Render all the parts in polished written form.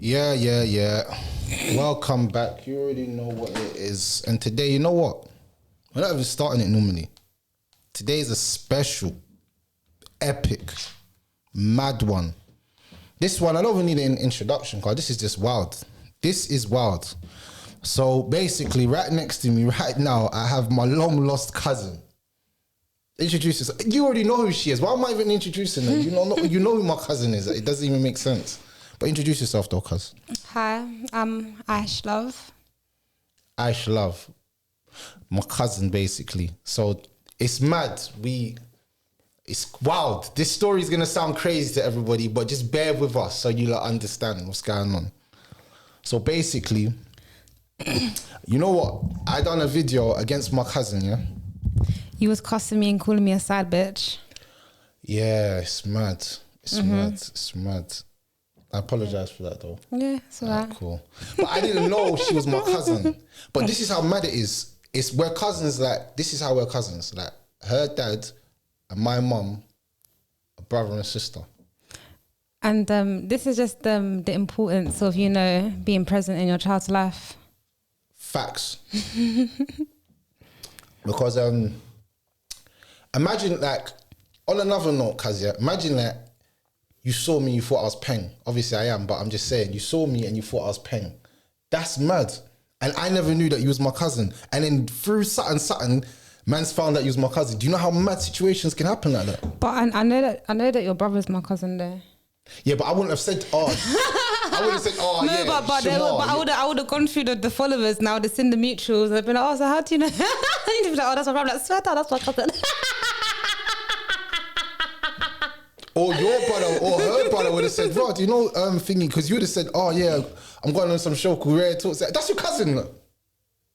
Yeah. Welcome back. You already know what it is. And today, you know what? We're not even starting it normally. Today is a special, epic, mad one. This one, I don't even need an introduction because this is just wild. This is wild. So basically, right next to me right now, I have my long lost cousin. Introduce yourself. You already know who she is. Why am I even introducing her? You know who my cousin is. It doesn't even make sense. But introduce yourself though, cuz. Hi, I'm Ash Love. Ash Love. My cousin, basically. So it's mad. It's wild. This story is going to sound crazy to everybody, but just bear with us so you'll understand what's going on. So basically, you know what? I done a video against my cousin, yeah? You was cussing me and calling me a sad bitch. Yeah, it's mad. It's mad. I apologize for that though. Yeah, it's alright. Cool. But I didn't know she was my cousin. But this is how mad it is. We're cousins, like, this is how we're cousins. Like, her dad and my mum are brother and sister. And this is just the importance of, being present in your child's life. Facts. Because imagine, like, on another note, Kazia, imagine that you saw me, you thought I was peng. Obviously I am, but I'm just saying, you saw me and you thought I was peng. That's mad. And I never knew that you was my cousin. And then through something, man's found that you was my cousin. Do you know how mad situations can happen like that? But I know that your brother's my cousin there. Yeah, but I wouldn't have said, I would have said, no, yeah. but I would have gone through the followers now, the send the mutuals. I've been like, so how do you know? You'd be like, that's my brother. Like, swear to, that's my cousin. Or your brother or her brother would have said, Rod, thingy, because you would have said, yeah, I'm going on some show called Rare Talks. That's your cousin.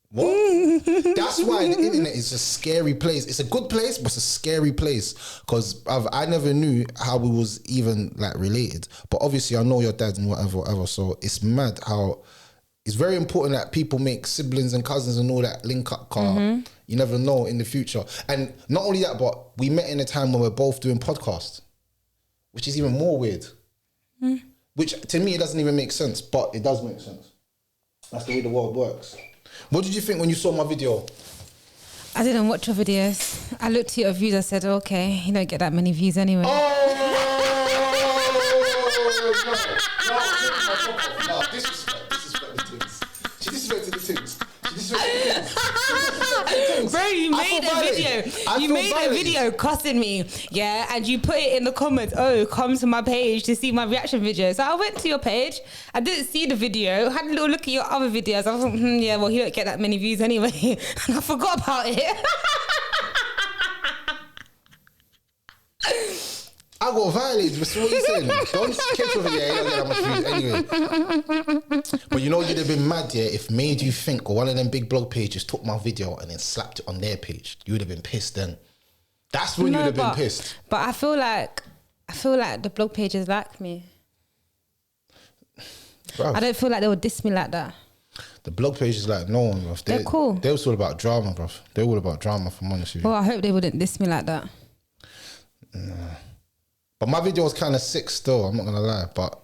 What? That's why the internet is a scary place. It's a good place, but it's a scary place. Because I never knew how we was even like related. But obviously I know your dad and whatever. So it's mad how it's very important that people make siblings and cousins and all that link up car. Mm-hmm. You never know in the future. And not only that, but we met in a time when we're both doing podcasts. Which is even more weird. Which to me, it doesn't even make sense, but it does make sense. That's the way the world works. What did you think when you saw my video? I didn't watch your videos. I looked at your views. I said, okay, you don't get that many views anyway. No, disrespect the things. She disrespected the things. Bro, you made a video. You made a video cussing me, yeah, and you put it in the comments. Oh, come to my page to see my reaction video. So I went to your page. I didn't see the video. Had a little look at your other videos. I was like, yeah, well, he don't get that many views anyway, and I forgot about it. I got violated. That's what you saying. Don't catch over here. You don't get that much views anyway. But you'd have been mad, yeah, if made you think, or one of them big blog pages took my video and then slapped it on their page. You would have been pissed then. That's when you would have been pissed. But I feel like the blog pages like me. Bruv. I don't feel like they would diss me like that. The blog pages like no one, bruv. They're cool. They're all about drama, bruv. They're all about drama, if I'm honest with you. Well, I hope they wouldn't diss me like that. Nah. But my video was kind of sick still, I'm not going to lie. But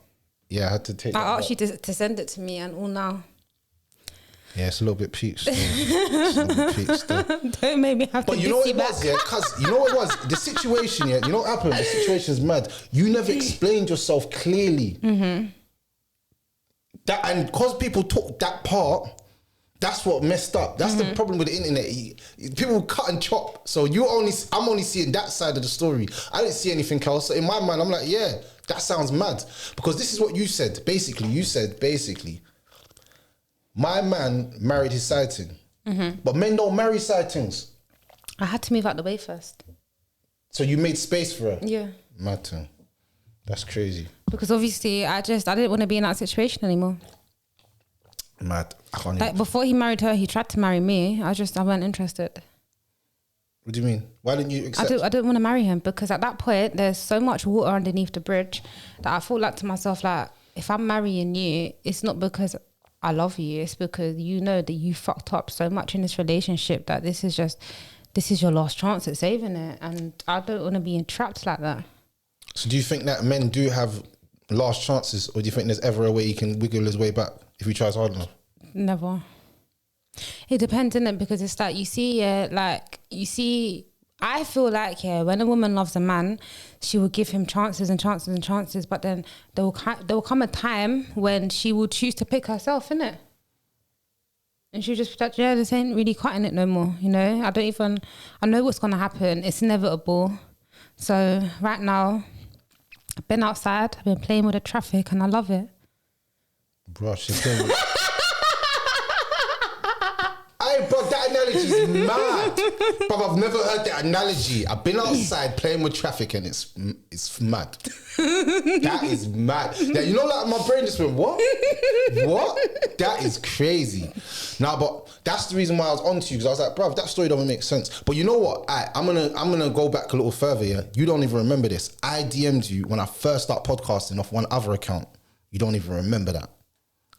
yeah, I had to take I asked you to send it to me and all now. Yeah, it's a little bit peak still. Don't make me have to you know what it was, yeah? Because you know what it was? The situation, yeah? You know what happened? The situation is mad. You never explained yourself clearly. Mm-hmm. And because people took that part, that's what messed up. That's the problem with the internet. People cut and chop. So I'm only seeing that side of the story. I didn't see anything else. So in my mind, I'm like, yeah, that sounds mad. Because this is what you said. Basically, my man married his side thing. Mm-hmm. But men don't marry side things. I had to move out the way first. So you made space for her? Yeah. Mad thing. That's crazy. Because obviously, I didn't want to be in that situation anymore. Mad. Like before he married her, he tried to marry me. I weren't interested. What do you mean? Why didn't you accept? I didn't want to marry him because at that point there's so much water underneath the bridge that I thought like to myself, like, if I'm marrying you, it's not because I love you, it's because you know that you fucked up so much in this relationship that this is your last chance at saving it, and I don't want to be entrapped like that. So do you think that men do have last chances, or do you think there's ever a way he can wiggle his way back if he tries hard enough? Never. It depends, innit? Because it's like you see, I feel like when a woman loves a man, she will give him chances and chances and chances, but then there will come a time when she will choose to pick herself, innit? And she'll just be like, yeah, this ain't really cutting it no more, you know? I know what's gonna happen. It's inevitable. So right now, I've been outside, I've been playing with the traffic, and I love it. Bro, she's playing with... Hey, bro, that analogy is mad. Bro, I've never heard that analogy. I've been outside playing with traffic and it's mad. That is mad. Yeah, you know, like my brain just went, what? What? That is crazy. Nah, but that's the reason why I was on to you, because I was like, bro, that story doesn't make sense. But you know what? I'm gonna go back a little further, yeah? You don't even remember this. I DM'd you when I first started podcasting off one other account. You don't even remember that.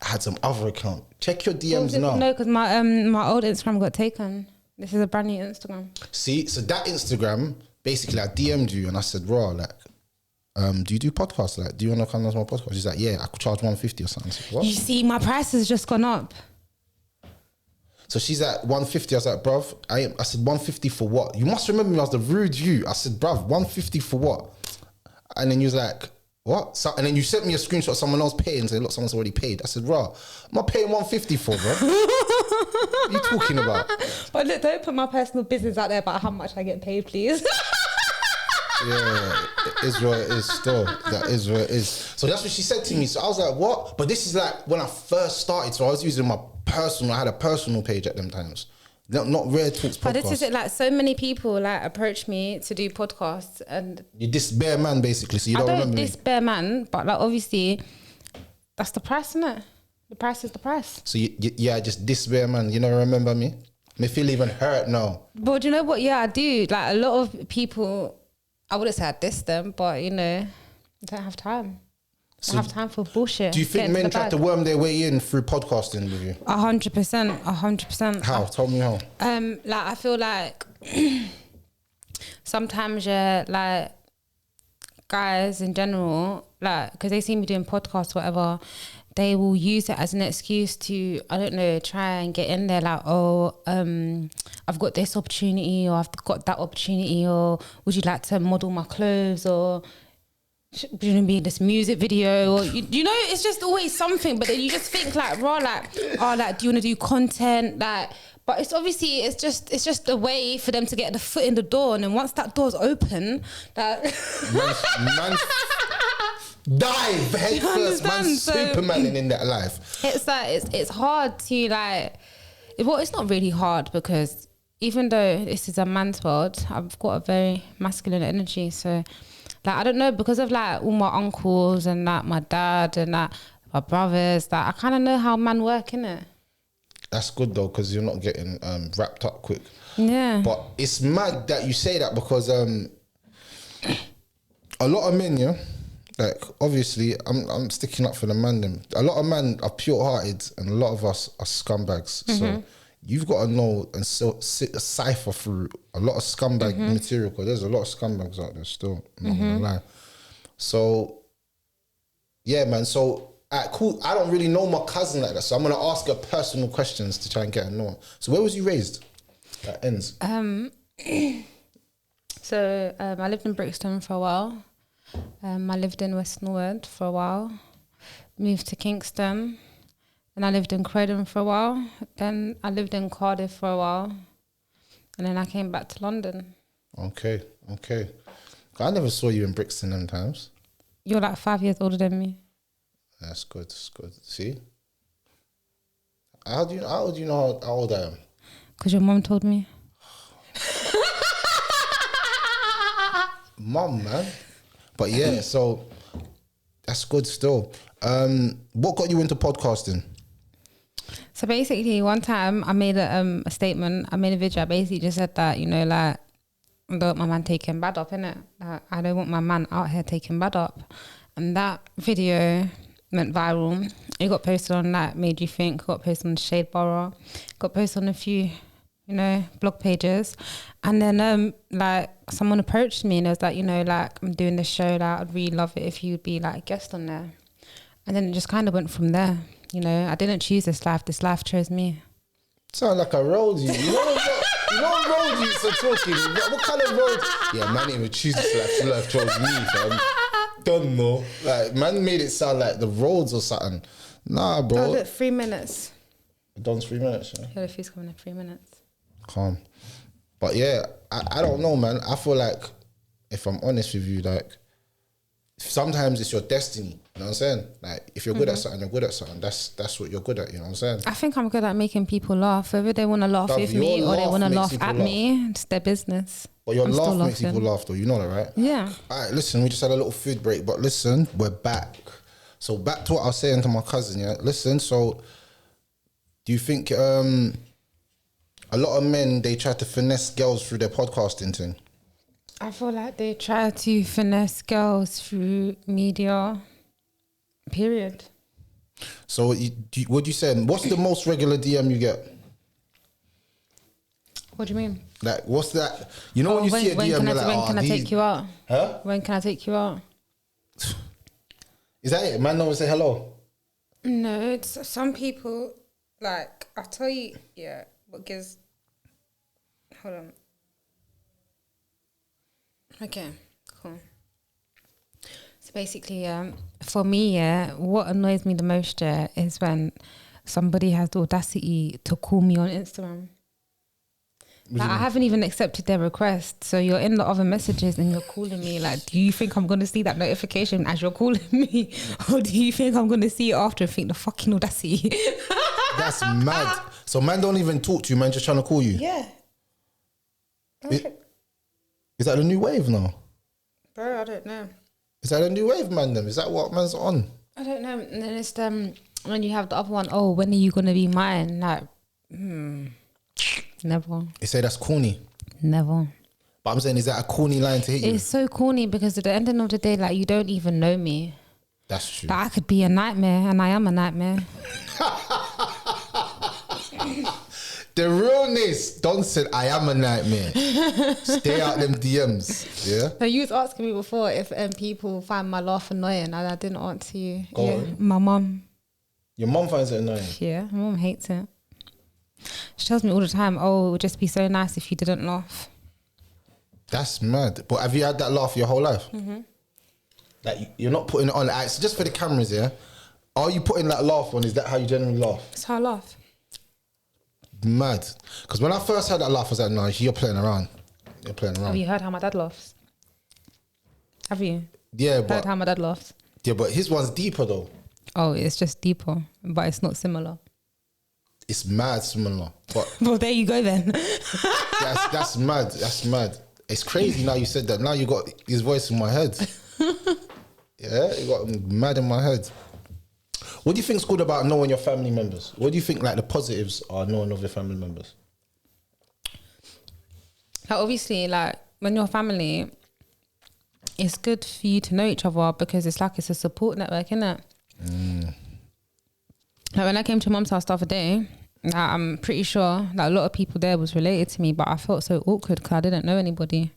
I had some other account. Check your DMs now. No, because my old Instagram got taken. This is a brand new Instagram. See, so that Instagram, basically I DM'd you and I said, raw, like, do you do podcasts? Like, do you want to come on my podcast? She's like, yeah, I could charge 150 or something. I said, what? You see, my price has just gone up. So she's at 150. I was like, bruv, I said 150 for what? You must remember me, I was the rude you. I said, bruv, 150 for what? And then you was like, what? So, and then you sent me a screenshot of someone else paying and said, look, someone's already paid. I said, raw, I'm not paying 150 for, bro. What are you talking about? But look, don't put my personal business out there about how much I get paid, please. Yeah, it is what it is still. That is what it is. So that's what she said to me. So I was like, what? But this is like when I first started. So I was using I had a personal page at them times. Not Rare Talks podcast. But this is it, like so many people like approach me to do podcasts and... You're this bare man basically, so you don't remember me. this bare man, but like obviously that's the price, isn't it? The price is the price. So yeah, just this bare man, you don't remember me? Me feel even hurt now. But do you know what? Yeah, I do. Like a lot of people, I wouldn't say I diss them, but you know, I don't have time. I have time for bullshit. Do you think men try to worm their way in through podcasting with you? 100%, 100%. How? Tell me how. Like I feel like sometimes like guys in general, like because they see me doing podcasts, whatever, they will use it as an excuse to, I don't know, try and get in there. Like, oh, I've got this opportunity, or I've got that opportunity, or would you like to model my clothes, or do you know be in this music video, or you know, it's just always something. But then you just think like, raw, like, oh, like, do you want to do content, like? But it's obviously it's just a way for them to get the foot in the door, and then once that door's open, that man dive head first, man, Superman in that life. It's like it's hard to like. Well, it's not really hard because even though this is a man's world, I've got a very masculine energy, so. Like, I don't know, because of like all my uncles and like my dad and like my brothers, that I kind of know how men work, innit? That's good though, because you're not getting wrapped up quick. Yeah. But it's mad that you say that, because a lot of men, yeah, like obviously I'm sticking up for the man them. A lot of men are pure hearted and a lot of us are scumbags. Mm-hmm. So you've got to know and cipher through a lot of scumbag material, because there's a lot of scumbags out there still, I'm not gonna lie. So yeah, man, so cool. I don't really know my cousin like that, so I'm gonna ask her personal questions to try and get her know. So where was you raised? That ends. So I lived in Brixton for a while. I lived in West Norwood for a while. Moved to Kingston. And I lived in Croydon for a while. Then I lived in Cardiff for a while. And then I came back to London. Okay. I never saw you in Brixton them times. You're like 5 years older than me. That's good. See? How do you know how old I am? Because your mum told me. Mum, man. But yeah, so that's good still. What got you into podcasting? So basically, one time I made a statement. I made a video. I basically just said that, you know, like, I don't want my man taking bad up, innit? Like, I don't want my man out here taking bad up. And that video went viral. It got posted on that Made You Think, got posted on Shade Borough, got posted on a few you know, blog pages. And then like someone approached me and it was like, you know, like I'm doing this show, like I'd really love it if you'd be like a guest on there. And then it just kind of went from there. You know, I didn't choose this life chose me. Sound like a road you. You know what road you are talking? What kind of road? Yeah, man didn't even choose this life chose me, fam. Don't know. Like, man made it sound like the roads or something. Nah, bro. Oh, look, 3 minutes. Don's 3 minutes, yeah? Yeah, the food's coming in 3 minutes. Calm. But yeah, I don't know, man. I feel like, if I'm honest with you, like, sometimes it's your destiny. You know what I'm saying? Like, if you're good at something, you're good at something. That's what you're good at, you know what I'm saying? I think I'm good at making people laugh. Whether they want to laugh with me or they want to laugh at me, it's their business. But your laugh makes people laugh, though. You know that, right? Yeah. All right, listen, we just had a little food break, but listen, we're back. So back to what I was saying to my cousin, yeah? Listen, so do you think a lot of men, they try to finesse girls through their podcasting thing? I feel like they try to finesse girls through media, period. So what do you say? What's the most regular DM you get? What do you mean? Like, what's that? You know when you see a DM, you're like, when can I take you out? Huh? When can I take you out? Is that it? Man, no one say hello? No, it's some people, like, I'll tell you, yeah, what gives... Hold on. Okay, cool. So basically, for me, what annoys me the most is when somebody has the audacity to call me on Instagram. Like, I haven't even accepted their request. So you're in the other messages and you're calling me. Like, do you think I'm going to see that notification as you're calling me? Or do you think I'm going to see it after and think the fucking audacity? That's mad. So man don't even talk to you, man, just trying to call you? Yeah. Is that the new wave now? Bro, I don't know. Is that a new wave, man? Is that what man's on? I don't know. And then it's when you have the other one, oh, when are you going to be mine? Like, never. You say that's corny? Never. But I'm saying, is that a corny line to hit you? It's so corny because at the end of the day, like, you don't even know me. That's true. Like, I could be a nightmare and I am a nightmare. The realness, Don said, I am a nightmare. Stay out them DMs, yeah? So you was asking me before if people find my laugh annoying and I didn't answer you. Go on. My mum. Your mum finds it annoying? Yeah, my mum hates it. She tells me all the time, oh, it would just be so nice if you didn't laugh. That's mad. But have you had that laugh your whole life? Mm-hmm. Like, you're not putting it on. Like, so just for the cameras, yeah? Are you putting that laugh on? Is that how you generally laugh? That's how I laugh. Mad. Because when I first had that laugh, I was like, no, you're playing around. You're playing around. Have you heard how my dad laughs? Have you? Yeah, but... Heard how my dad laughs? Yeah, but his one's deeper, though. Oh, it's just deeper, but it's not similar. It's mad similar. But well, there you go then. that's mad. That's mad. It's crazy now you said that. Now you got his voice in my head. Yeah, you got him mad in my head. What do you think's good about knowing your family members? What do you think like the positives are knowing of your family members? Like, obviously, like when you're family, it's good for you to know each other because it's like it's a support network, innit? Like when I came to Mum's house the other day, I'm pretty sure that a lot of people there was related to me, but I felt so awkward because I didn't know anybody.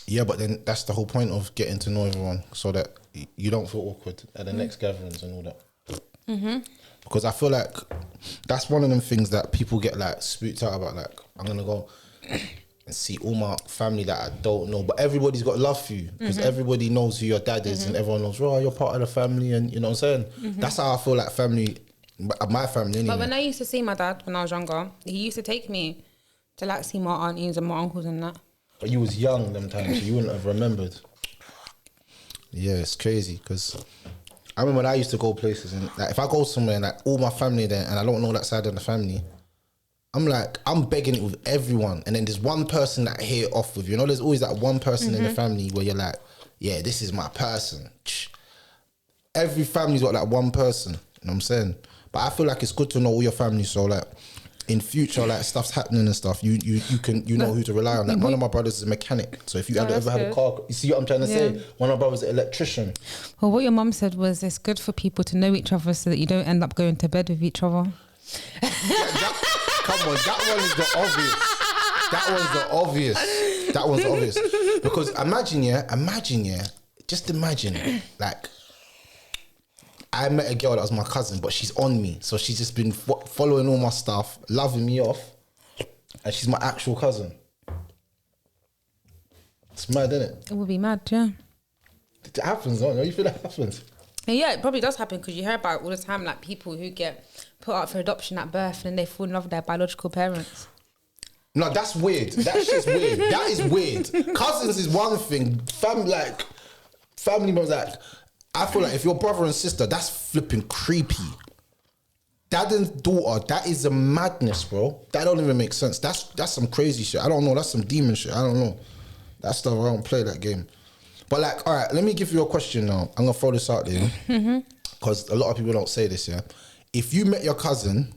Yeah, but then that's the whole point of getting to know everyone so that you don't feel awkward at the next gatherings and all that. Mm-hmm. Because I feel like that's one of them things that people get like spooked out about. Like, I'm going to go and see all my family that I don't know, but everybody's got love for you because everybody knows who your dad is and everyone knows, oh, you're part of the family, and you know what I'm saying? That's how I feel like family, my family anyway. But when I used to see my dad when I was younger, he used to take me to like see my aunties and my uncles and that. But you was young them times, so you wouldn't have remembered. Yeah, it's crazy because I remember when I used to go places and like if I go somewhere and like all my family there and I don't know that side of the family, I'm like, I'm begging it with everyone. And then there's one person that I hit it off with. You know, there's always that one person in the family where you're like, yeah, this is my person. Every family's got that one person. You know what I'm saying? But I feel like it's good to know all your family. So like in future, like stuff's happening and stuff, you know who to rely on. Like one of my brothers is a mechanic. So if you ever had a car, you see what I'm trying to say? One of my brothers is an electrician. Well, what your mum said was it's good for people to know each other so that you don't end up going to bed with each other. Come on, that one is the obvious. That one's obvious. Because imagine, just imagine, like, I met a girl that was my cousin, but she's on me. So she's just been following all my stuff, loving me off, and she's my actual cousin. It's mad, isn't it? It would be mad, yeah. It happens, don't you? You feel that happens? Yeah, it probably does happen because you hear about all the time, like, people who get put up for adoption at birth and then they fall in love with their biological parents. No, that's weird. That shit's weird. That is weird. Cousins is one thing. Family members, like, I feel like if your brother and sister, that's flipping creepy. Dad and daughter, that is a madness, bro. That don't even make sense. That's some crazy shit. I don't know. That's some demon shit. I don't know. That stuff, I don't play that game. But like, all right, let me give you a question now. I'm going to throw this out there. Because a lot of people don't say this, yeah? If you met your cousin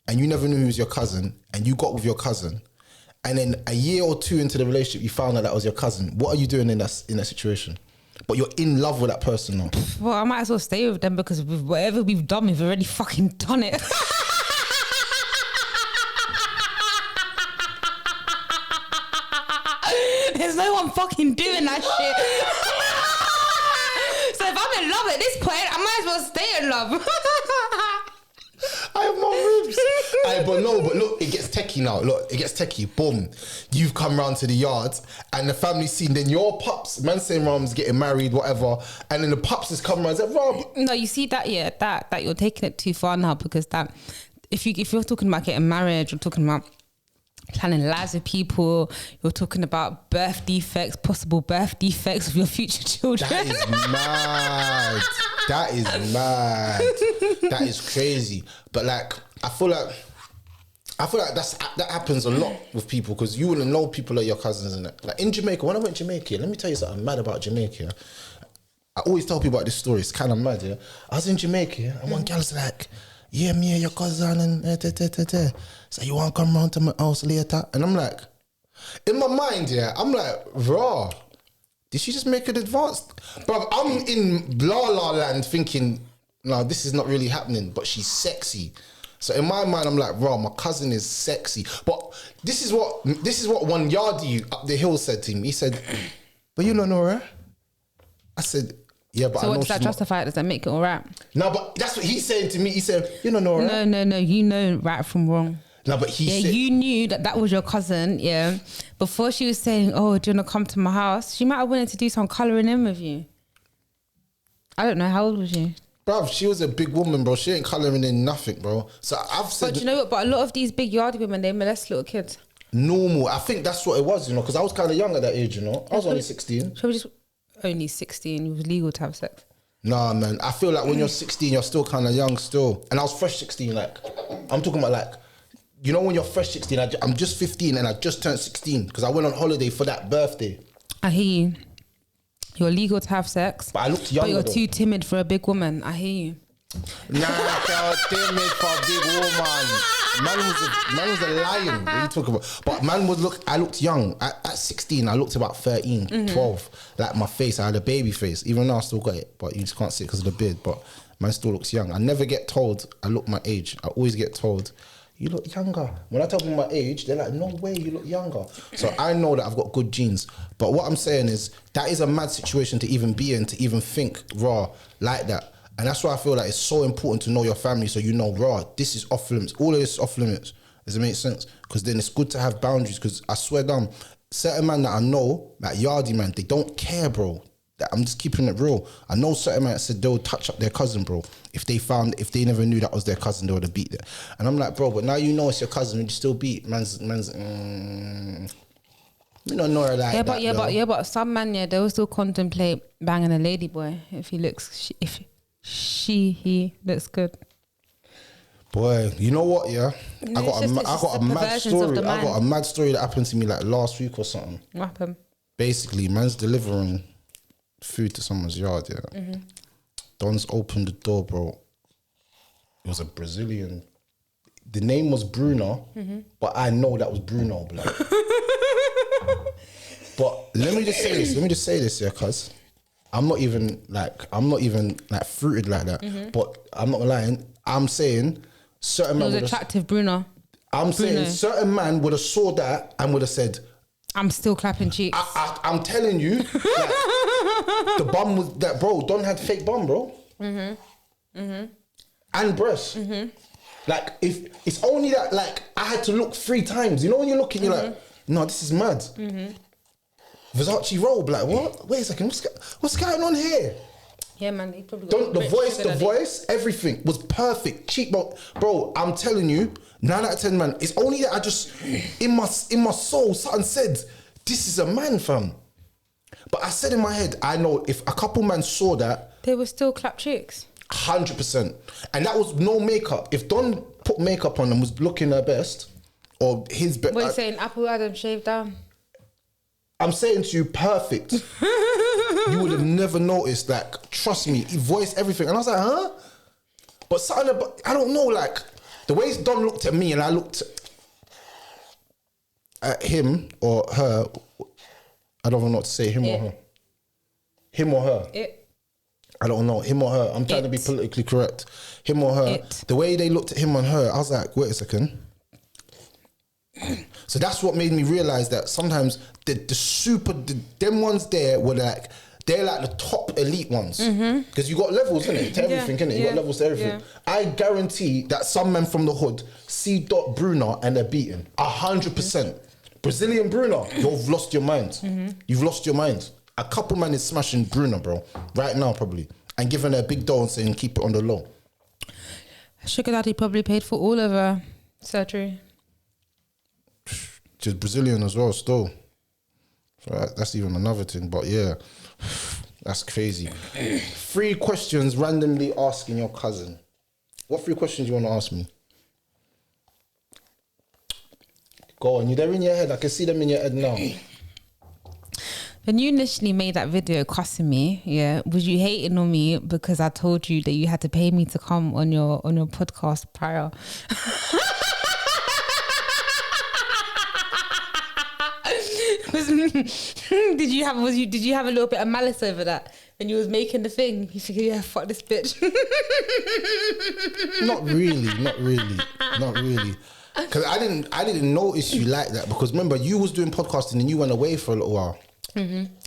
and you never knew he was your cousin and you got with your cousin and then a year or two into the relationship, you found out that was your cousin, what are you doing in that situation? But you're in love with that person now. Well, I might as well stay with them because whatever we've done, we've already fucking done it. There's no one fucking doing that shit. So if I'm in love at this point, I might as well stay in love. I have more moves. But look, it gets techie now. Look, it gets techie. Boom. You've come round to the yard and the family scene. Then your pups, man saying Rom's getting married, whatever. And then the pups has come around and said, Rom. No, you see that, yeah, that you're taking it too far now because that, if you're talking about getting married, you're talking about planning lives with people, you're talking about birth defects, possible birth defects of your future children. That is mad. That is crazy. But like, I feel like that happens a lot with people because you wouldn't know people are your cousins and that. Like in Jamaica, when I went to Jamaica, let me tell you something mad about Jamaica. I always tell people about this story. It's kind of mad, yeah. I was in Jamaica and one girl's like, yeah, me and your cousin and so you want to come round to my house later? And I'm like, in my mind, yeah, I'm like, raw. Did she just make an advance? Bro, I'm in La La Land thinking, no, this is not really happening, but she's sexy. So in my mind, I'm like, bro, my cousin is sexy. But this is what one yardie up the hill said to me. He said, but you don't know her? I said, yeah, but so I know what does that justify? Does that make it all right? No, but that's what he's saying to me. He said, you don't know her? No, you know right from wrong. No, but he said... you knew that was your cousin, yeah. Before she was saying, oh, do you want to come to my house? She might have wanted to do some colouring in with you. I don't know, how old was she? Bruv, she was a big woman, bro. She ain't colouring in nothing, bro. So I've said... But you know what? But a lot of these big yard women, they molest little kids. Normal. I think that's what it was, you know, because I was kind of young at that age, you know. I was only 16. So just only 16, it was legal to have sex. Nah, man. I feel like when you're 16, you're still kind of young still. And I was fresh 16, like... I'm talking about, like... You know when you're fresh 16, I'm just 15 and I just turned 16 because I went on holiday for that birthday. I hear you. You're legal to have sex. But I looked younger. But you're too timid for a big woman. I hear you. Nah, you're timid for a big woman. Man was a lion. What are you talking about? But I looked young. At 16, I looked about 13, 12. Like my face, I had a baby face. Even though I still got it, but you just can't see it because of the beard. But man still looks young. I never get told I look my age. I always get told, you look younger. When I tell them my age, they're like, no way, you look younger. So I know that I've got good genes. But what I'm saying is, that is a mad situation to even be in, to even think raw like that. And that's why I feel like it's so important to know your family so you know, raw, this is off limits. All of this is off limits. Does it make sense? Because then it's good to have boundaries because I swear down, certain man that I know, like Yardie man, they don't care, bro. I'm just keeping it real. I know certain man that said they'll touch up their cousin, bro. If they never knew that was their cousin, they would have beat it. And I'm like, bro, but now you know it's your cousin and you still beat. Man's you don't know her like that. But some man, yeah, they will still contemplate banging a lady boy if he looks, he looks good. Boy, you know what, yeah? I got a mad story. I got a mad story that happened to me like last week or something. What happened? Basically, man's delivering food to someone's yard, yeah. Don's opened the door, bro. It was a Brazilian. The name was Bruno, but I know that was Bruno, blood. But let me just say this, yeah, cuz I'm not even like fruited like that. But I'm not lying. I'm saying certain man was attractive, Bruno. I'm saying certain man would have saw that and would have said, I'm still clapping cheeks. I'm telling you, like, the bum was that, bro. Don had fake bum, bro. And breasts. Like, if it's only that, like, I had to look 3 times. You know when you're looking, you're like, no, this is mad. Versace robe, like, what? Wait a second, what's going on here? Yeah, man, he probably The voice, everything was perfect. Cheekbone, bro. I'm telling you, 9 out of 10, man. It's only that I just in my soul, something said, "This is a man, fam." But I said in my head, I know if a couple man saw that, they would still clap cheeks. 100%, and that was no makeup. If Don put makeup on and was looking her best, or his best, what are you saying? Apple Adam shaved down. I'm saying to you, perfect. You would have never noticed. Like, trust me, he voiced everything, and I was like, huh? But something about, I don't know, like the way Don looked at me and I looked at him or her. I don't know what to say, him or her. Him or her. I don't know, him or her. I'm trying to be politically correct. Him or her. The way they looked at him and her, I was like, wait a second. So that's what made me realise that sometimes them ones there were like, they're like the top elite ones. Because you got levels, innit? To everything, innit? You got levels to everything. I guarantee that some men from the hood see Dot Bruno and they're beaten. 100%. Brazilian Bruno, you've lost your mind. You've lost your mind. A couple man is smashing Bruno, bro. Right now, probably. And giving her a big dough and saying, keep it on the low. Sugar Daddy probably paid for all of her surgery. She's Brazilian as well, still. So that's even another thing. But yeah, that's crazy. 3 questions randomly asking your cousin. What 3 questions do you want to ask me? Go on, they're in your head. I can see them in your head now. When you initially made that video cussing me, was you hating on me because I told you that you had to pay me to come on your podcast prior? Did you have a little bit of malice over that when you was making the thing? You figured, yeah, fuck this bitch. Not really. Because I didn't notice you like that, because remember you was doing podcasting and you went away for a little while.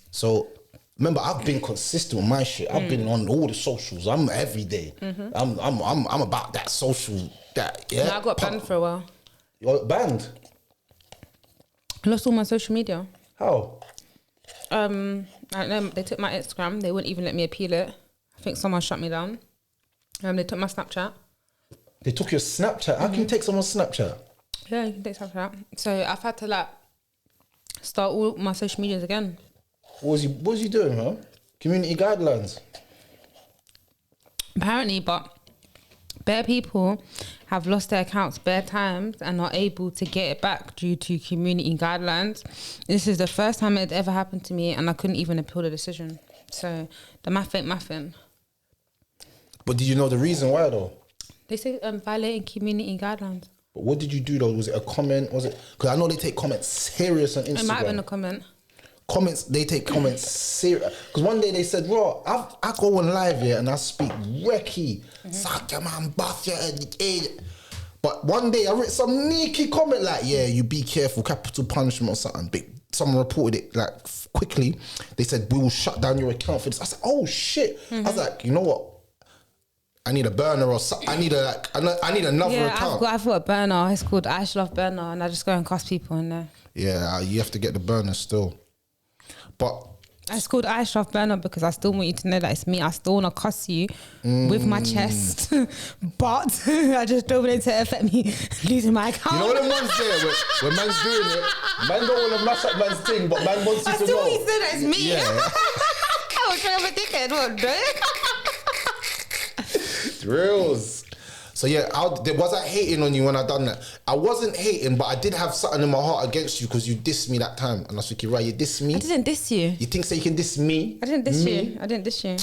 So remember, I've been consistent with my shit. I've been on all the socials. I'm every day. I'm about that social. That yeah. No, I got banned for a while. You got banned? I lost all my social media. How? I don't know, they took my Instagram. They wouldn't even let me appeal it. I think someone shut me down. They took my Snapchat. They took your Snapchat? How can you take someone's Snapchat? Yeah, you can take Snapchat. So I've had to like start all my social medias again. What was you doing, huh? Community guidelines? Apparently, but bare people have lost their accounts bare times and are able to get it back due to community guidelines. This is the first time it ever happened to me, and I couldn't even appeal the decision. So the math ain't mathing. But did you know the reason why though? They say violating community guidelines. But what did you do though? Was it a comment? Was it? Because I know they take comments serious on Instagram. It might have been a comment. They take comments serious. Because one day they said, "Bro, I go on live here and I speak wacky, suck your man, buff your head." But one day I read some sneaky comment like, "Yeah, you be careful, capital punishment or something." Big. Someone reported it like quickly. They said, "We will shut down your account for this." I said, "Oh shit!" I was like, "You know what? I need a burner or something. I need another account." I've got a burner. It's called Ash Love Burner, and I just go and cuss people in there. Yeah, you have to get the burner still. But it's called Ash Love Burner because I still want you to know that it's me. I still want to cuss you with my chest, but I just don't want it to affect me losing my account. You know them ones there when man's doing it, man don't want to mash up man's thing, but man wants you to know. I still want you to know that it's me. Yeah. I was trying to be a dickhead, what, Drills. So yeah, was I hating on you when I done that? I wasn't hating, but I did have something in my heart against you because you dissed me that time. And I was thinking, right, you dissed me? I didn't diss you. You think so you can diss me? I didn't diss you. I didn't diss you.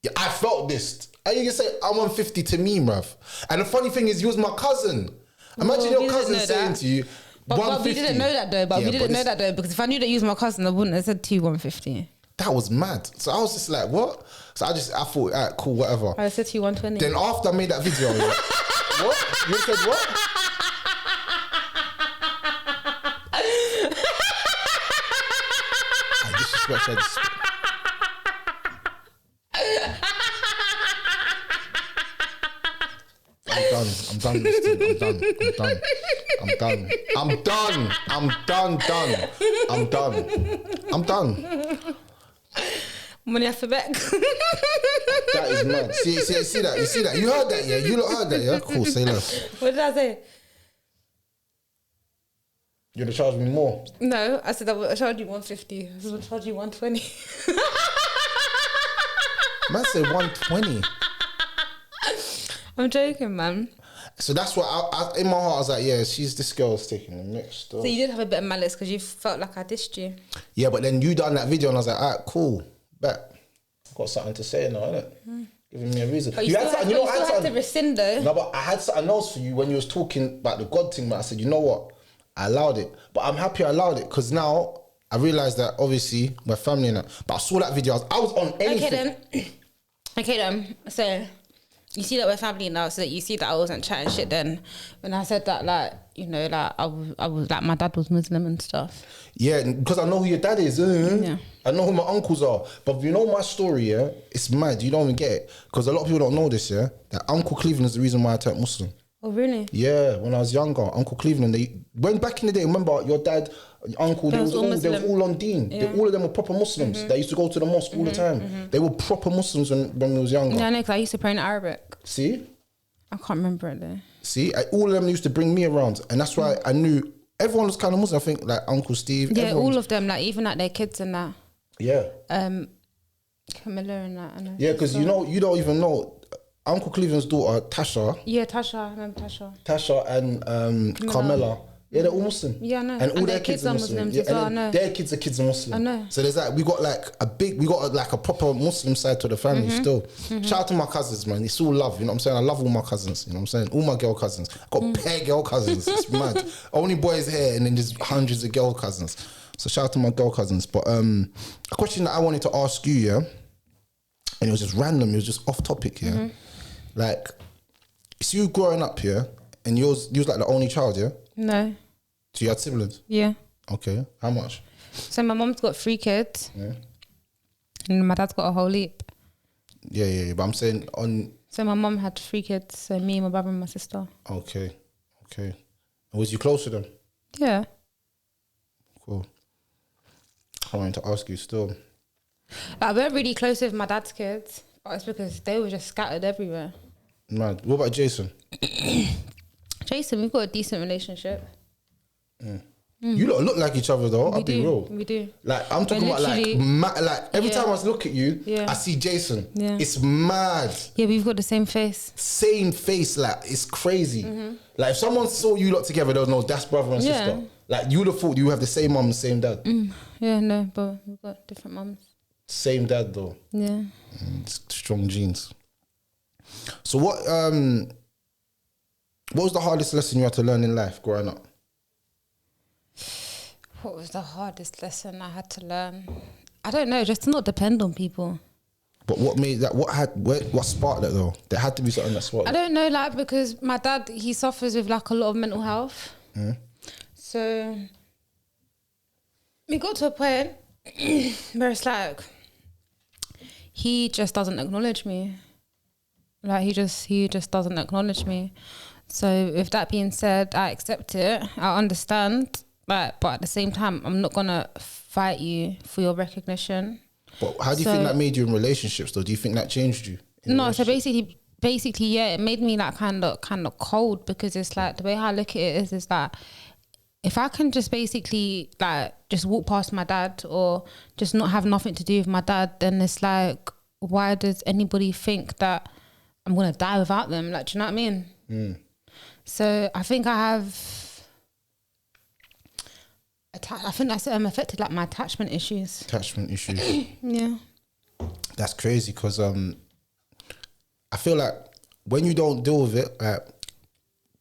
Yeah, I felt dissed. And you can say, I'm 150 to me, bruv. And the funny thing is, you was my cousin. Imagine your cousin saying to you, but we didn't know that though. But we didn't know that though, because if I knew that you was my cousin, I wouldn't have said to you 150. That was mad. So I was just like, what? So I thought, all right, cool, whatever. I said to you 120. Then after I made that video, I was like, what? You said what? what she had to I'm done with this thing. I'm done. Money off the back. That is mad. See that? You see that? You heard that, yeah? You lot heard that, yeah? Cool, say less. What did I say? You're gonna charge me more? No, I said I would charge you 150. I was gonna charge you 120. Man said 120. I'm joking, man. So that's what I in my heart I was like, yeah, this girl's taking the next door. So you did have a bit of malice because you felt like I dissed you. Yeah, but then you done that video and I was like, alright, cool. Bet. I've got something to say now, innit? Giving me a reason. But you still had to rescind though. No, but I had something else for you when you was talking about the God thing, but I said, you know what? I allowed it. But I'm happy I allowed it because now I realised that obviously we're family and that. But I saw that video. I was on anything. Okay then. So you see that we're family now, so that you see that I wasn't chatting shit then. When I said that, like, you know, like I was like, my dad was Muslim and stuff. Yeah, because I know who your dad is. Yeah. I know who my uncles are. But you know my story, yeah? It's mad. You don't even get it. Because a lot of people don't know this, yeah? That Uncle Cleveland is the reason why I turned Muslim. Oh, really? Yeah, when I was younger, Uncle Cleveland, when back in the day, remember your dad, your uncle, they was all on deen. Yeah. All of them were proper Muslims. They used to go to the mosque all the time. They were proper Muslims when we was younger. Yeah, I know, because I used to pray in Arabic. See? I can't remember it though. See? All of them used to bring me around. And that's why I knew everyone was kind of Muslim. I think like Uncle Steve. Yeah, all of them, like even like their kids and that. Yeah. Camilla and that. I know. Yeah, because you don't even know. Uncle Cleveland's daughter, Tasha. Yeah, Tasha. I remember Tasha. Tasha and Carmela. Yeah, they're all Muslim. Yeah, I know. And all their kids are Muslims as well, I know. Their kids are Muslim. I know. So there's like, we got a proper Muslim side to the family still. Shout out to my cousins, man. It's all love, you know what I'm saying? I love all my cousins, you know what I'm saying? All my girl cousins. I got pair girl cousins. It's mad. Only boys here and then there's hundreds of girl cousins. So shout out to my girl cousins. But a question that I wanted to ask you, yeah? And it was just random, it was just off topic, yeah? Like, it's you growing up here, and you was like the only child, yeah? No. So you had siblings? Yeah. Okay. How much? So my mom's got 3 kids. Yeah. And my dad's got a whole heap. Yeah. But I'm saying on... So my mom had 3 kids. So me, my brother and my sister. Okay. And was you close to them? Yeah. Cool. I wanted to ask you still. Like, we're really close with my dad's kids. But it's because they were just scattered everywhere. Mad. What about Jason? Jason, we've got a decent relationship. You lot look like each other though. I'll be real. We do. Like I'm talking about like every time I look at you, I see Jason. Yeah. It's mad. Yeah, we've got the same face. Same face, like it's crazy. Like if someone saw you lot together, they'll know that's brother and sister. Like you would have thought you have the same mum, same dad. Yeah, no, but we've got different mums. Same dad though. Yeah. Strong genes. So what was the hardest lesson you had to learn in life growing up? What was the hardest lesson I had to learn? I don't know, just to not depend on people. But what made that, what sparked that though? There had to be something that sparked I don't know, like, because my dad, he suffers with like a lot of mental health. So we got to a point where it's like, he just doesn't acknowledge me. Like he just doesn't acknowledge me. So with that being said, I accept it. I understand. But at the same time, I'm not gonna fight you for your recognition. But how do you think that made you in relationships though? Do you think that changed you? No, so basically yeah, it made me like kind of cold, because it's like the way I look at it is that if I can just basically like just walk past my dad or just not have nothing to do with my dad, then it's like, why does anybody think that I'm gonna die without them? Like, do you know what I mean? So I think I think that's affected like my attachment issues. Yeah. That's crazy because I feel like when you don't deal with it,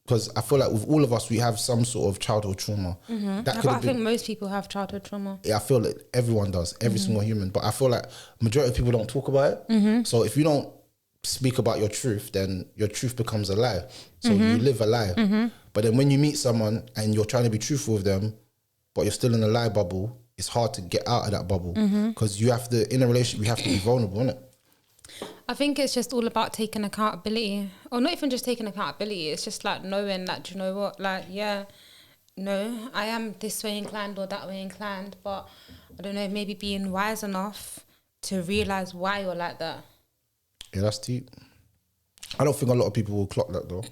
because I feel like with all of us, we have some sort of childhood trauma. I think most people have childhood trauma. Yeah, I feel like everyone does, every single human. But I feel like majority of people don't talk about it. So if you don't speak about your truth, then your truth becomes a lie. So you live a lie. But then when you meet someone and you're trying to be truthful with them, but you're still in a lie bubble, it's hard to get out of that bubble because you have to, in a relationship, you have to be vulnerable, innit? I think it's just all about taking accountability, or not even just taking accountability. It's just like knowing that, do you know what? Like, yeah, no, I am this way inclined or that way inclined, but I don't know, maybe being wise enough to realize why you're like that. Yeah, that's deep. I don't think a lot of people will clock that though.